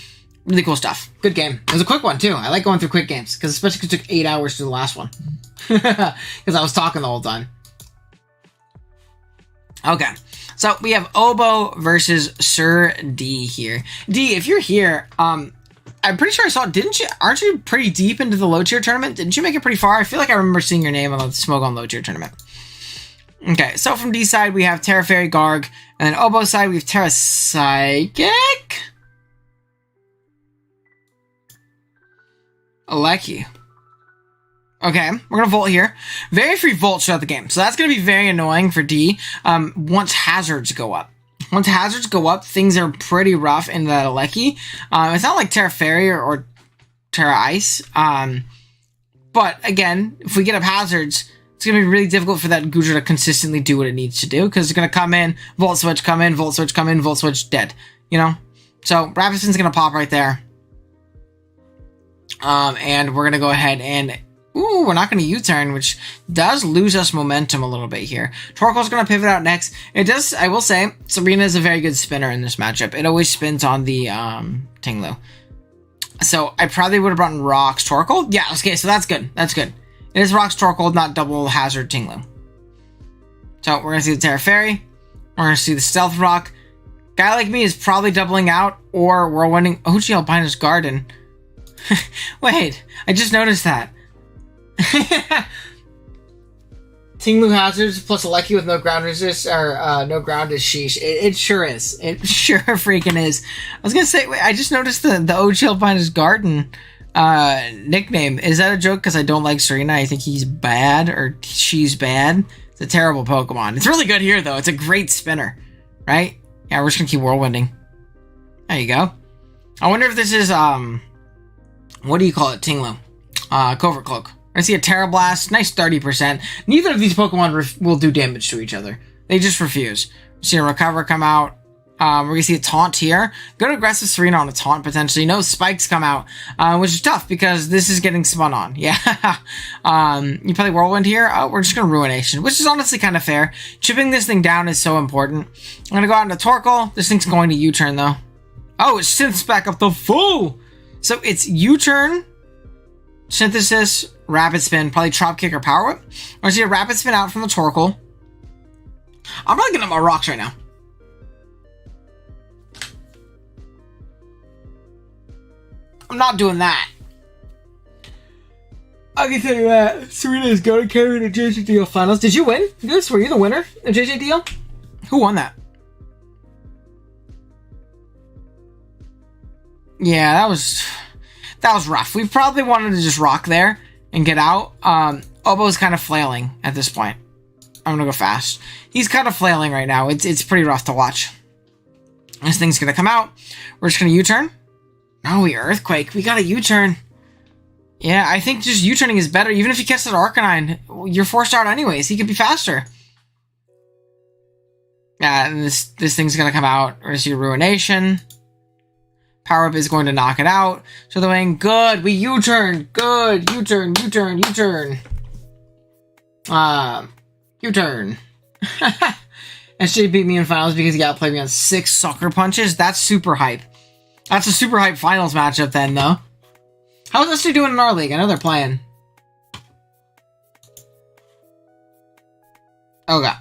really cool stuff. Good game. It was a quick one, too. I like going through quick games, because especially because it took 8 hours to the last one. Because I was talking the whole time. Okay. So, we have Obo versus Sir D here. D, if you're here, I'm pretty sure I saw, aren't you pretty deep into the low tier tournament? Didn't you make it pretty far? I feel like I remember seeing your name on the Smoke on low tier tournament. Okay, so from D side, we have Terra Fairy Garg, and then Obo side, we have Terra Psychic? Aleki. Okay, we're gonna Volt here. Very free Volts throughout the game, so that's gonna be very annoying for D once hazards go up. Once hazards go up, things are pretty rough in that Aleki. It's not like Terra Fairy or Terra Ice, but again, if we get up hazards, it's gonna be really difficult for that Goodra to consistently do what it needs to do, because it's gonna come in, Volt Switch, come in, Volt Switch, come in, Volt Switch, dead. You know? So, Rapid Spin's gonna pop right there. And we're gonna go ahead and... Ooh, we're not going to U-turn, which does lose us momentum a little bit here. Torkoal's going to pivot out next. It does, I will say, Sabrina is a very good spinner in this matchup. It always spins on the Tinglu. So I probably would have brought in Rocks Torkoal. Yeah, okay, so that's good. That's good. It is Rocks Torkoal, not double hazard Tinglu. So we're going to see the Terra Fairy. We're going to see the Stealth Rock. Guy like me is probably doubling out, or whirlwinding Ochi Alpina's Garden. Wait, I just noticed that. Tinglu hazards plus Aleki with no ground resist or no ground is sheesh. It sure is. It sure freaking is. I was gonna say, wait, I just noticed the Ochi Alpina's Garden nickname. Is that a joke because I don't like Serena? I think he's bad or she's bad. It's a terrible Pokemon. It's really good here though. It's a great spinner, right? Yeah, we're just gonna keep whirlwinding. There you go. I wonder if this is what do you call it? Tinglu, Covert Cloak. I see a Terra Blast, nice 30%. Neither of these Pokemon will do damage to each other. They just refuse. We see a Recover come out. We're going to see a Taunt here. Good aggressive Serena on a Taunt, potentially. No Spikes come out, which is tough because this is getting spun on. Yeah. You play Whirlwind here. Oh, we're just going to Ruination, which is honestly kind of fair. Chipping this thing down is so important. I'm going to go out into Torkoal. This thing's going to U-turn, though. Oh, it synths back up the full. So it's U-turn, Synthesis, Rapid Spin, probably Trop Kick or Power Whip. We're going to see a Rapid Spin out from the Torkoal. I'm probably getting up my rocks right now. I'm not doing that. I can tell you that. Serena is going to carry the JJDL finals. Did you win this? Were you the winner of JJDL? Who won that? Yeah, that was rough. We probably wanted to just rock there and get out. Obo's kind of flailing at this point. I'm gonna go fast. He's kind of flailing right now. It's pretty rough to watch. This thing's gonna come out. We're just gonna U-turn. No, we Earthquake. We got a U-turn. Yeah, I think just U-turning is better. Even if you catch that Arcanine, you're forced out anyways. He could be faster. Yeah, and this thing's gonna come out. We're gonna see Ruination. Power Up is going to knock it out. So they're going, good, we U-turn, good, U-turn, U-turn, U-turn. U-turn. SJ beat me in finals because he outplayed me on 6 sucker punches. That's super hype. That's a super hype finals matchup then, though. How's SJ doing in our league? I know they're playing. Okay.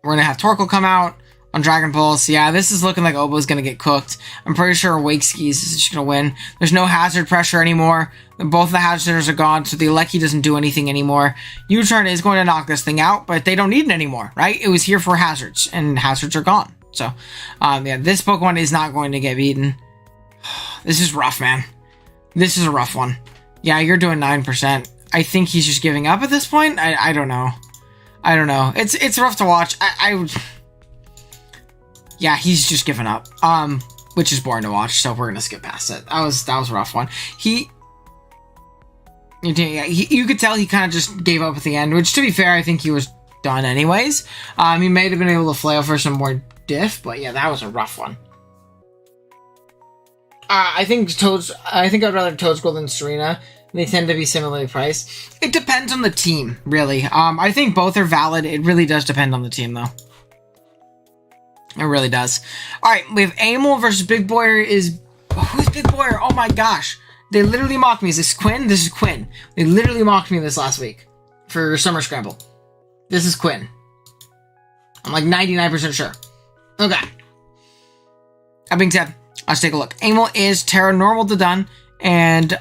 We're gonna have Torkoal come out on Dragon Pulse. Yeah, this is looking like Obo's gonna get cooked. I'm pretty sure Wake Skis is just gonna win. There's no hazard pressure anymore. Both the hazards are gone, so the Lecky doesn't do anything anymore. U-turn is going to knock this thing out, but they don't need it anymore, right? It was here for hazards, and hazards are gone. So, yeah, this Pokemon is not going to get beaten. This is rough, man. This is a rough one. Yeah, you're doing 9%. I think he's just giving up at this point. I don't know. I don't know. It's rough to watch. Yeah, he's just given up. Which is boring to watch, so we're gonna skip past it. That was a rough one. You could tell he kind of just gave up at the end, which, to be fair, I think he was done anyways. He may have been able to flail for some more diff, but yeah, that was a rough one. I think I'd rather Toadsquirrel than Serena. They tend to be similarly priced. It depends on the team, really. I think both are valid. It really does depend on the team, though. It really does. Alright, we have Amel versus Big Boyer is... Who's Big Boyer? Oh my gosh. They literally mocked me. Is this Quinn? This is Quinn. They literally mocked me this last week for Summer Scramble. This is Quinn. I'm like 99% sure. Okay. That being said, let's take a look. Amel is Terra Normal to Dun, and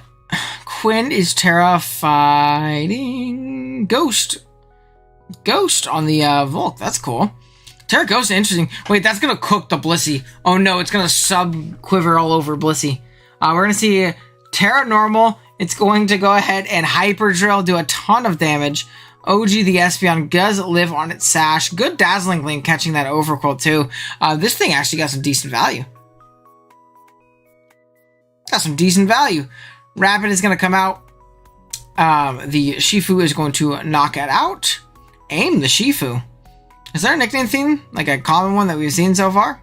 Quinn is Terra fighting Ghost. Ghost on the Volk. That's cool. Terra Ghost, interesting. Wait, that's going to cook the Blissey. Oh no, it's going to sub-quiver all over Blissey. We're going to see Terra Normal. It's going to go ahead and Hyper Drill, do a ton of damage. OG the Espeon does live on its sash. Good Dazzling Link catching that Overqwil too. This thing actually got some decent value. Got some decent value. Rapid is going to come out. The Shifu is going to knock it out. Aim the Shifu. Is there a nickname theme? Like a common one that we've seen so far?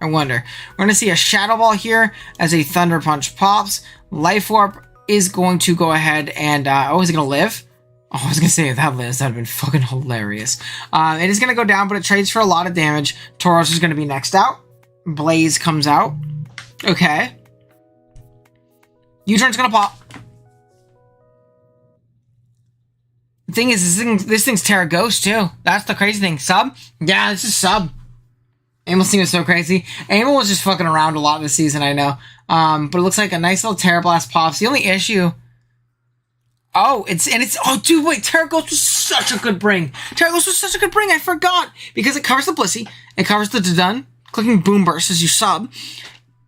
I wonder. We're going to see a Shadow Ball here as a Thunder Punch pops. Life Orb is going to go ahead and... oh, is it going to live? Oh, I was going to say if that lives, that would have been fucking hilarious. It is going to go down, but it trades for a lot of damage. Tauros is going to be next out. Blaze comes out. Okay. U-turn's going to pop. The thing is, this thing's Terra Ghost, too. That's the crazy thing. Sub? Yeah, this is sub. Amel's team is so crazy. Amel was just fucking around a lot this season, I know. But it looks like a nice little Terra Blast pops. The only issue... Oh, oh, dude, wait, Terra Ghost was such a good bring. Terra Ghost was such a good bring, I forgot. Because it covers the Blissey. It covers the Dun. Clicking Boom Burst as you sub.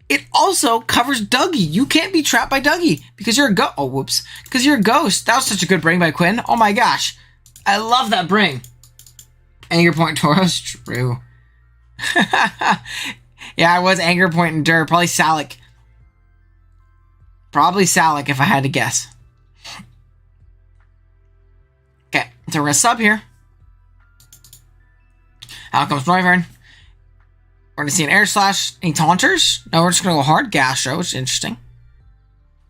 It also covers Dougie. You can't be trapped by Dougie because you're a oh, whoops. Because you're a ghost. That was such a good bring by Quinn. Oh my gosh. I love that bring. Anger Point Tauros. True. Yeah, I was Anger Point and Dur. Probably Salic. Probably Salic if I had to guess. Okay, so we're going to sub here. Out comes Noivern. We're going to see an Air Slash. Any Taunters? No, we're just going to go hard Gastro, which is interesting.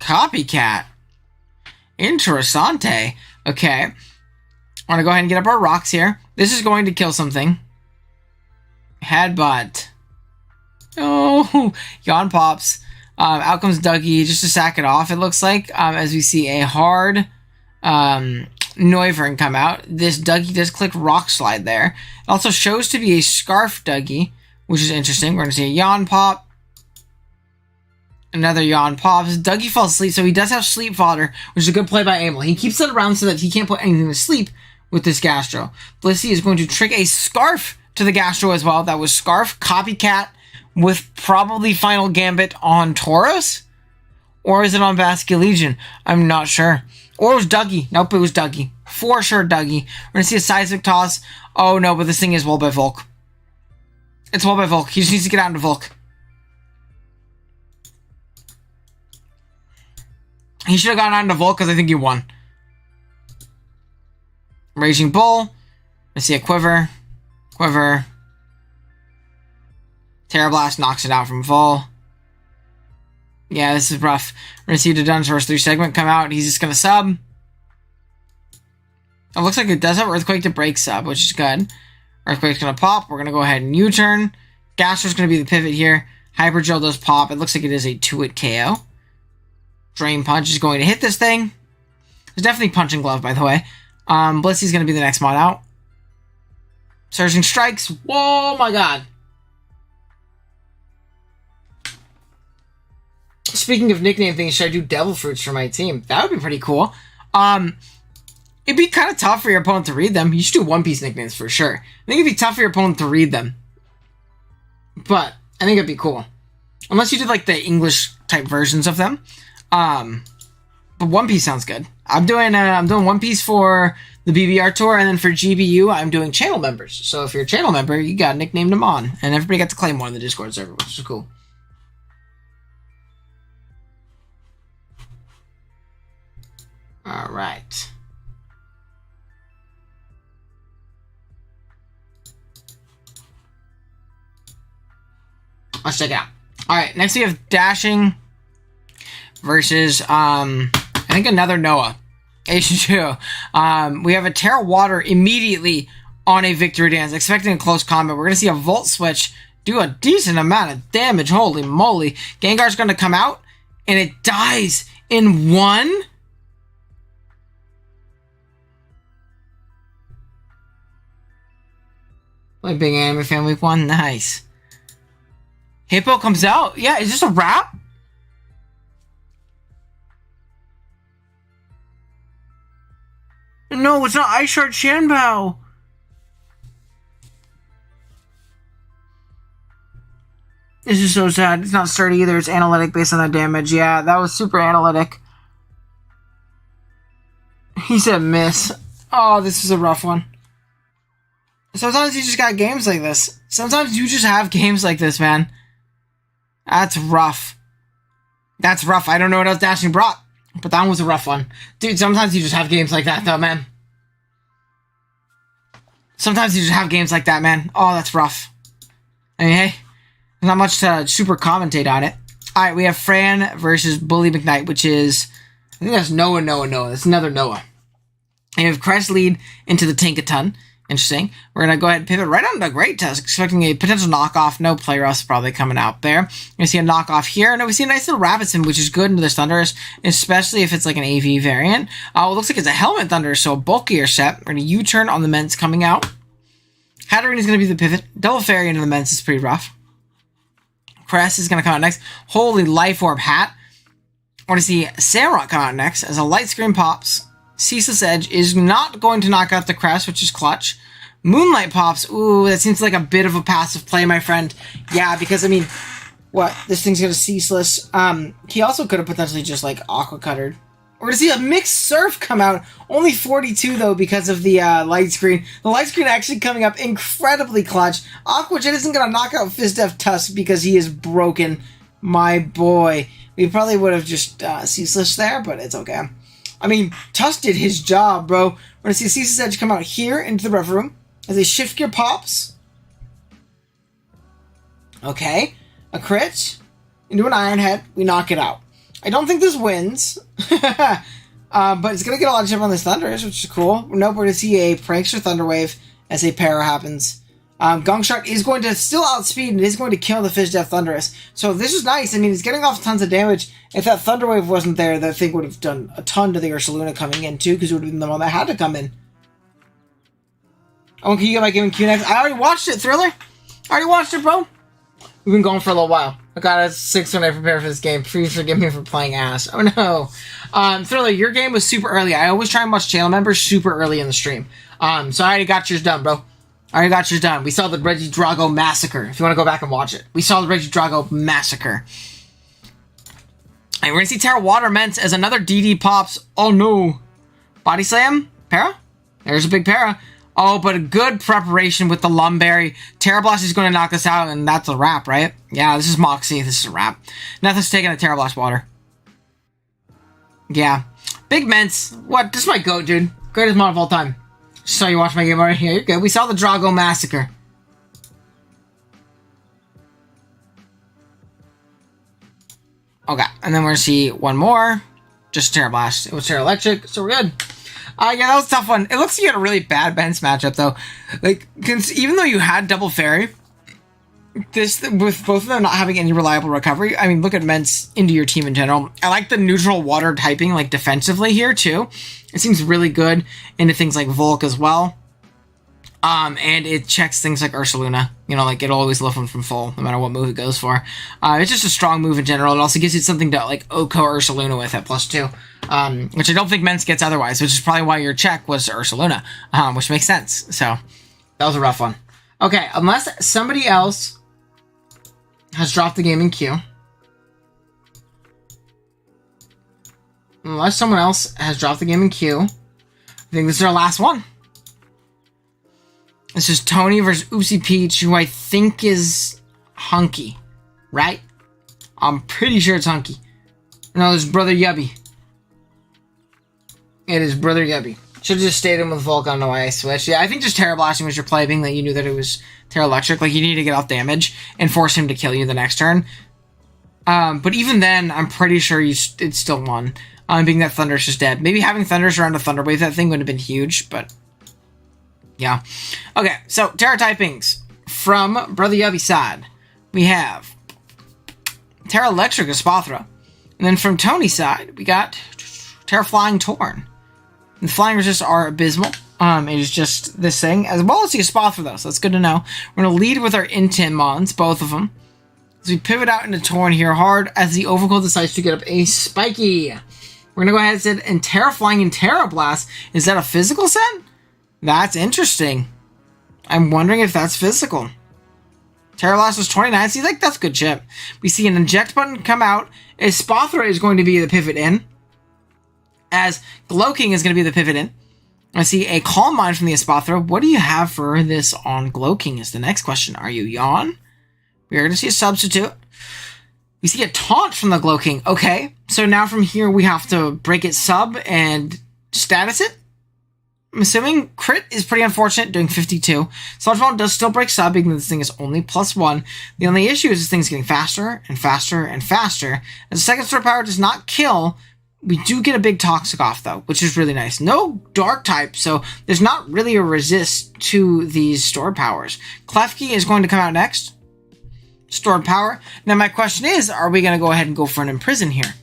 Copycat. Interessante. Okay. I'm going to go ahead and get up our rocks here. This is going to kill something. Headbutt. Oh, Yawn pops. Out comes Dougie just to sack it off, it looks like. As we see a hard Noivern come out. This Dougie does click Rock Slide there. It also shows to be a Scarf Dougie, which is interesting. We're going to see a Yawn pop. Another Yawn pops. Dougie falls asleep, so he does have Sleep Fodder, which is a good play by Amel. He keeps it around so that he can't put anything to sleep with this Gastro. Blissey is going to trick a Scarf to the Gastro as well. That was Scarf, Copycat, with probably Final Gambit on Tauros? Or is it on Basculegion? I'm not sure. Or it was Dougie. Nope, it was Dougie. For sure, Dougie. We're going to see a Seismic Toss. Oh no, but this thing is walled by Volk. It's walled by Volk. He just needs to get out into Volk. He should have gotten out into Volk because I think he won. Raging Bull. I see a Quiver. Quiver. Terra Blast knocks it out from full. Yeah, this is rough. We're going to see the Dun's first 3 segment come out. He's just going to sub. It looks like it does have Earthquake to break sub, which is good. Earthquake's going to pop. We're going to go ahead and U-turn. Gaster's going to be the pivot here. Hyper Drill does pop. It looks like it is a 2-hit KO. Drain Punch is going to hit this thing. There's definitely Punching Glove, by the way. Blissey's going to be the next mod out. Surging Strikes. Whoa, my god. Speaking of nickname things, should I do Devil Fruits for my team? That would be pretty cool. It'd be kind of tough for your opponent to read them. You should do One Piece nicknames for sure. I think it'd be tough for your opponent to read them. But I think it'd be cool. Unless you did like the English type versions of them. But One Piece sounds good. I'm doing One Piece for the BBR tour, and then for GBU, I'm doing channel members. So if you're a channel member, you got nicknamed them on, and everybody got to claim one in the Discord server, which is cool. All right. Let's check it out. All right, next we have Dashing versus I think another Noah. H2. We have a Terra Water immediately on a Victory Dance, expecting a close combat. We're going to see a Volt Switch do a decent amount of damage. Holy moly. Gengar's going to come out, and it dies in one? Like Big Anime Fan Week 1? Nice. Hippo comes out? Yeah, is this a wrap? No, it's not Ice Shard Shanbao. This is so sad. It's not sturdy either. It's analytic based on that damage. Yeah, that was super analytic. He said miss. Oh, this is a rough one. Sometimes you just got games like this. Sometimes you just have games like this, man. That's rough. That's rough. I don't know what else Dashing brought, but that one was a rough one. Dude, sometimes you just have games like that, though, man. Sometimes you just have games like that, man. Oh, that's rough. I mean, hey, there's not much to super commentate on it. Alright, we have Fran versus Bully McKnight, which is, I think that's Noah. That's another Noah. And we have Crest lead into the Tinkaton. Interesting. We're going to go ahead and pivot right on the Great Tusk, expecting a potential knockoff. No play rust probably coming out there. You're going to see a knockoff here. And we see a nice little Rabbitson, which is good into the Thunderous, especially if it's like an AV variant. It looks like it's a Helmet Thunderous, so a bulkier set. We're going to U-turn on the Ments coming out. Hatterene is going to be the pivot. Double Fairy into the Ments is pretty rough. Crest is going to come out next. Holy Life Orb Hat. We're going to see Samrock come out next as a Light Screen pops. Ceaseless Edge is not going to knock out the Crest, which is clutch. Moonlight pops. Ooh, that seems like a bit of a passive play, my friend. Yeah, because, I mean, what? This thing's going to Ceaseless. He also could have potentially just, like, Aqua Cuttered. We're going to see a Mixed Surf come out. Only 42, though, because of the Light Screen. The Light Screen actually coming up incredibly clutch. Aqua Jet isn't going to knock out Fizdef Tusk because he is broken. My boy. We probably would have just Ceaseless there, but it's okay. I mean, Tusk did his job, bro. We're going to see a Ceaseless Edge come out here into the ref room as a Shift Gear pops. Okay. A crit into an Iron Head. We knock it out. I don't think this wins. But it's going to get a lot of chip on this Thunderous, which is cool. Nope, we're going to see a Prankster Thunder Wave as a para happens. Gong Shot is going to still outspeed and is going to kill the Fish Death Thunderous. So this is nice. I mean, it's getting off tons of damage. If that Thunder Wave wasn't there, that thing would have done a ton to the Ursaluna coming in too, because it would have been the one that had to come in. Oh, can you get my giving Q next? I already watched it, Thriller. I already watched it, bro. We've been going for a little while. I got a 6 when I prepared for this game. Please forgive me for playing ass. Oh no. Thriller, your game was super early. I always try and watch channel members super early in the stream. So I already got yours done, bro. I already got yours done. We saw the Reggie Drago Massacre, if you want to go back and watch it. We saw the Reggie Drago Massacre. And we're going to see Terra Water Ments as another DD pops. Oh no. Body Slam? Para? There's a big para. Oh, but a good preparation with the Lumberry. Terra Blast is going to knock us out, and that's a wrap, right? Yeah, this is Moxie. This is a wrap. Nothing's taking a Terra Blast Water. Yeah. Big Ments. What? This is my GOAT, dude. Greatest mod of all time. Just saw you watch my game already. Here, you're good. We saw the Drago Massacre. Okay, and then we're going to see one more. Just Terra Blast. It was Terra Electric, so we're good. Yeah, that was a tough one. It looks like you had a really bad bench matchup, though. Like, even though you had double fairy, with both of them not having any reliable recovery, I mean, look at Mence into your team in general. I like the neutral water typing, like, defensively here, too. It seems really good into things like Volk as well. And it checks things like Ursaluna. You know, like, it'll always lift one from full, no matter what move it goes for. It's just a strong move in general. It also gives you something to, like, Oko Ursaluna with at +2. Which I don't think Mence gets otherwise, which is probably why your check was Ursaluna. Which makes sense. So, that was a rough one. Okay, unless somebody else has dropped the game in queue. Unless someone else has dropped the game in queue, I think this is our last one. This is Tony versus Oopsie Peach, who I think is Hunky, right? I'm pretty sure it's Hunky. No, it's Brother Yubby. It is Brother Yubby. Should have just stayed in with Volk. I don't know why I switched. Yeah, I think just Terra Blasting was your play, being that you knew that it was Terra Electric. Like, you need to get off damage and force him to kill you the next turn. But even then, I'm pretty sure it still won. Being that Thunderous is dead. Maybe having Thunderous around a Thunder Wave, that thing would have been huge, but yeah. Okay, so Terra typings. From Brother Yubby's side, we have Terra Electric Espathra. And then from Tony's side, we got Terra Flying Torn. And the flying resists are abysmal. It is just this thing, as well as the Espathra, though, so that's good to know. We're going to lead with our Intim Mons, both of them. As we pivot out into Torn here hard, as the Overcold decides to get up a Spiky. We're going to go ahead and set in Terra Flying and Terra Blast. Is that a physical set? That's interesting. I'm wondering if that's physical. Terra Blast was 29, so you think that's good chip. We see an Inject button come out. Espathra is going to be the pivot in. As Glow King is going to be the pivot in. I see a Calm Mind from the Espathra. What do you have for this on Glow King is the next question. Are you Yawn? We are going to see a substitute. We see a Taunt from the Glow King. Okay, so now from here we have to break it sub and status it. I'm assuming Crit is pretty unfortunate, doing 52. Sludge Bomb does still break sub, because this thing is only +1. The only issue is this thing's getting faster and faster and faster. As the second Sword Power does not kill, we do get a big Toxic off, though, which is really nice. No Dark type, so there's not really a resist to these Stored Powers. Klefki is going to come out next. Stored Power. Now, my question is, are we going to go ahead and go for an Imprison here?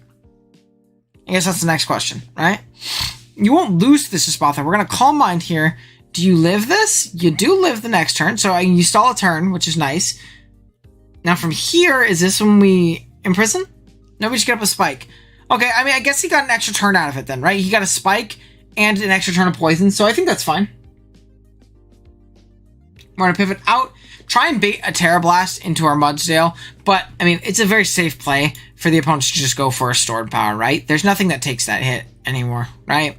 I guess that's the next question, right? You won't lose this Espathra. We're going to Calm Mind here. Do you live this? You do live the next turn, so you stall a turn, which is nice. Now, from here, is this when we Imprison? No, we just get up a Spike. Okay, I mean, I guess he got an extra turn out of it then, right? He got a Spike and an extra turn of Poison, so I think that's fine. We're going to pivot out, try and bait a Terra Blast into our Mudsdale, but, I mean, it's a very safe play for the opponents to just go for a Stored Power, right? There's nothing that takes that hit anymore, right?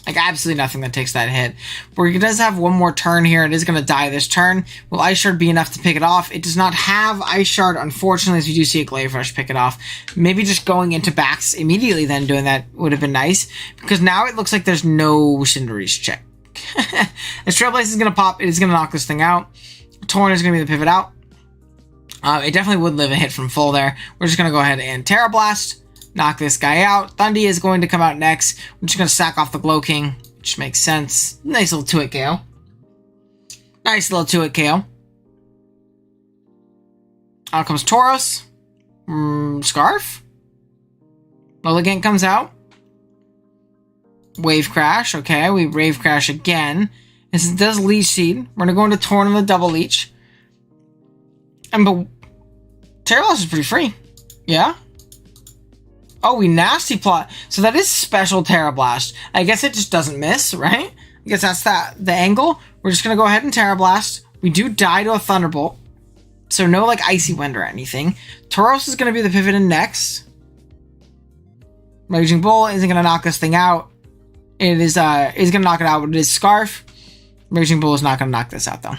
Like, absolutely nothing that takes that hit. But it does have one more turn here. It is going to die this turn. Will Ice Shard be enough to pick it off? It does not have Ice Shard, unfortunately, as you do see a Glaive Rush pick it off. Maybe just going into backs immediately then doing that would have been nice. Because now it looks like there's no Cinderace check. As Trailblaze is going to pop, it is going to knock this thing out. Torn is going to be the pivot out. It definitely would live a hit from full there. We're just going to go ahead and Terra Blast. Knock this guy out. Thundy is going to come out next. We're just going to sack off the Glow King, which makes sense. Nice little 2-hit KO. Nice little 2-hit KO. Out comes Tauros. Scarf. Mulligan comes out. Wave Crash. Okay, we Wave Crash again. This does Leech Seed. We're going to go into Torn on the double Leech. But Terra Blast is pretty free. Yeah? Oh, we Nasty Plot. So that is special Terra Blast. I guess it just doesn't miss, right? I guess that's the angle. We're just going to go ahead and Terra Blast. We do die to a Thunderbolt. So no, like, Icy Wind or anything. Tauros is going to be the pivot in next. Raging Bull isn't going to knock this thing out. It is going to knock it out, but it is Scarf. Raging Bull is not going to knock this out, though.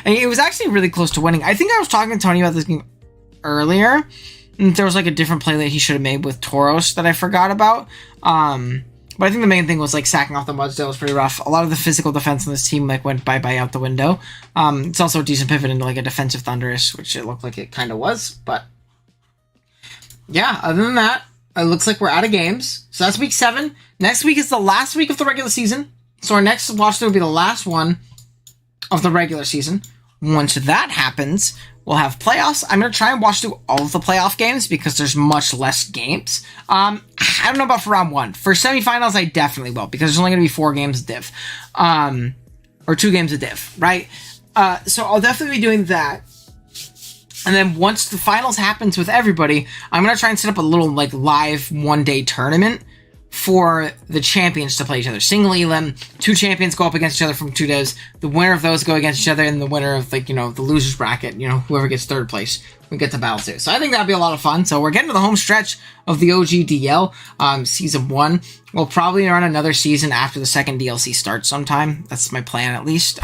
And it was actually really close to winning. I think I was talking to Tony about this game earlier. And there was like a different play that he should have made with Tauros that I forgot about. But I think the main thing was like sacking off the Mudsdale was pretty rough. A lot of the physical defense on this team like went bye-bye out the window. It's also a decent pivot into like a defensive Thunderous, which it looked like it kind of was. But yeah, other than that, it looks like we're out of games. So that's week 7. Next week is the last week of the regular season. So our next watch through will be the last one of the regular season. Once that happens, we'll have playoffs. I'm going to try and watch through all of the playoff games because there's much less games. I don't know about for round 1. For semifinals, I definitely will because there's only going to be 4 games of div. Or 2 games of div, right? So I'll definitely be doing that. And then once the finals happens with everybody, I'm going to try and set up a little like live one-day tournament for the champions to play each other. Single elim, 2 champions go up against each other from 2 days. The winner of those go against each other, and the winner of, like, you know, the losers bracket, you know, whoever gets 3rd place, we get to battle too. So I think that'd be a lot of fun. So we're getting to the home stretch of the OGDL season 1. We'll probably run another season after the 2nd DLC starts sometime. That's my plan, at least.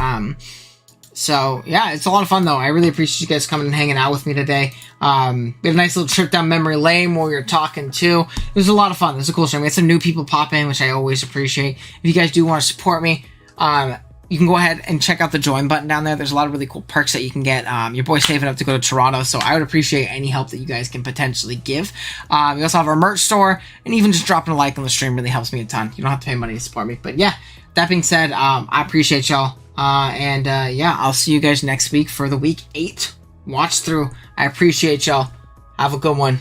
So, yeah, it's a lot of fun, though. I really appreciate you guys coming and hanging out with me today. We had a nice little trip down memory lane where we were talking, too. It was a lot of fun. It was a cool stream. We had some new people pop in, which I always appreciate. If you guys do want to support me, you can go ahead and check out the join button down there. There's a lot of really cool perks that you can get. Your boy's saving up to go to Toronto, so I would appreciate any help that you guys can potentially give. We also have our merch store, and even just dropping a like on the stream really helps me a ton. You don't have to pay money to support me. But, yeah, that being said, I appreciate y'all. Yeah, I'll see you guys next week for the week 8 watch through. I appreciate y'all. Have a good one.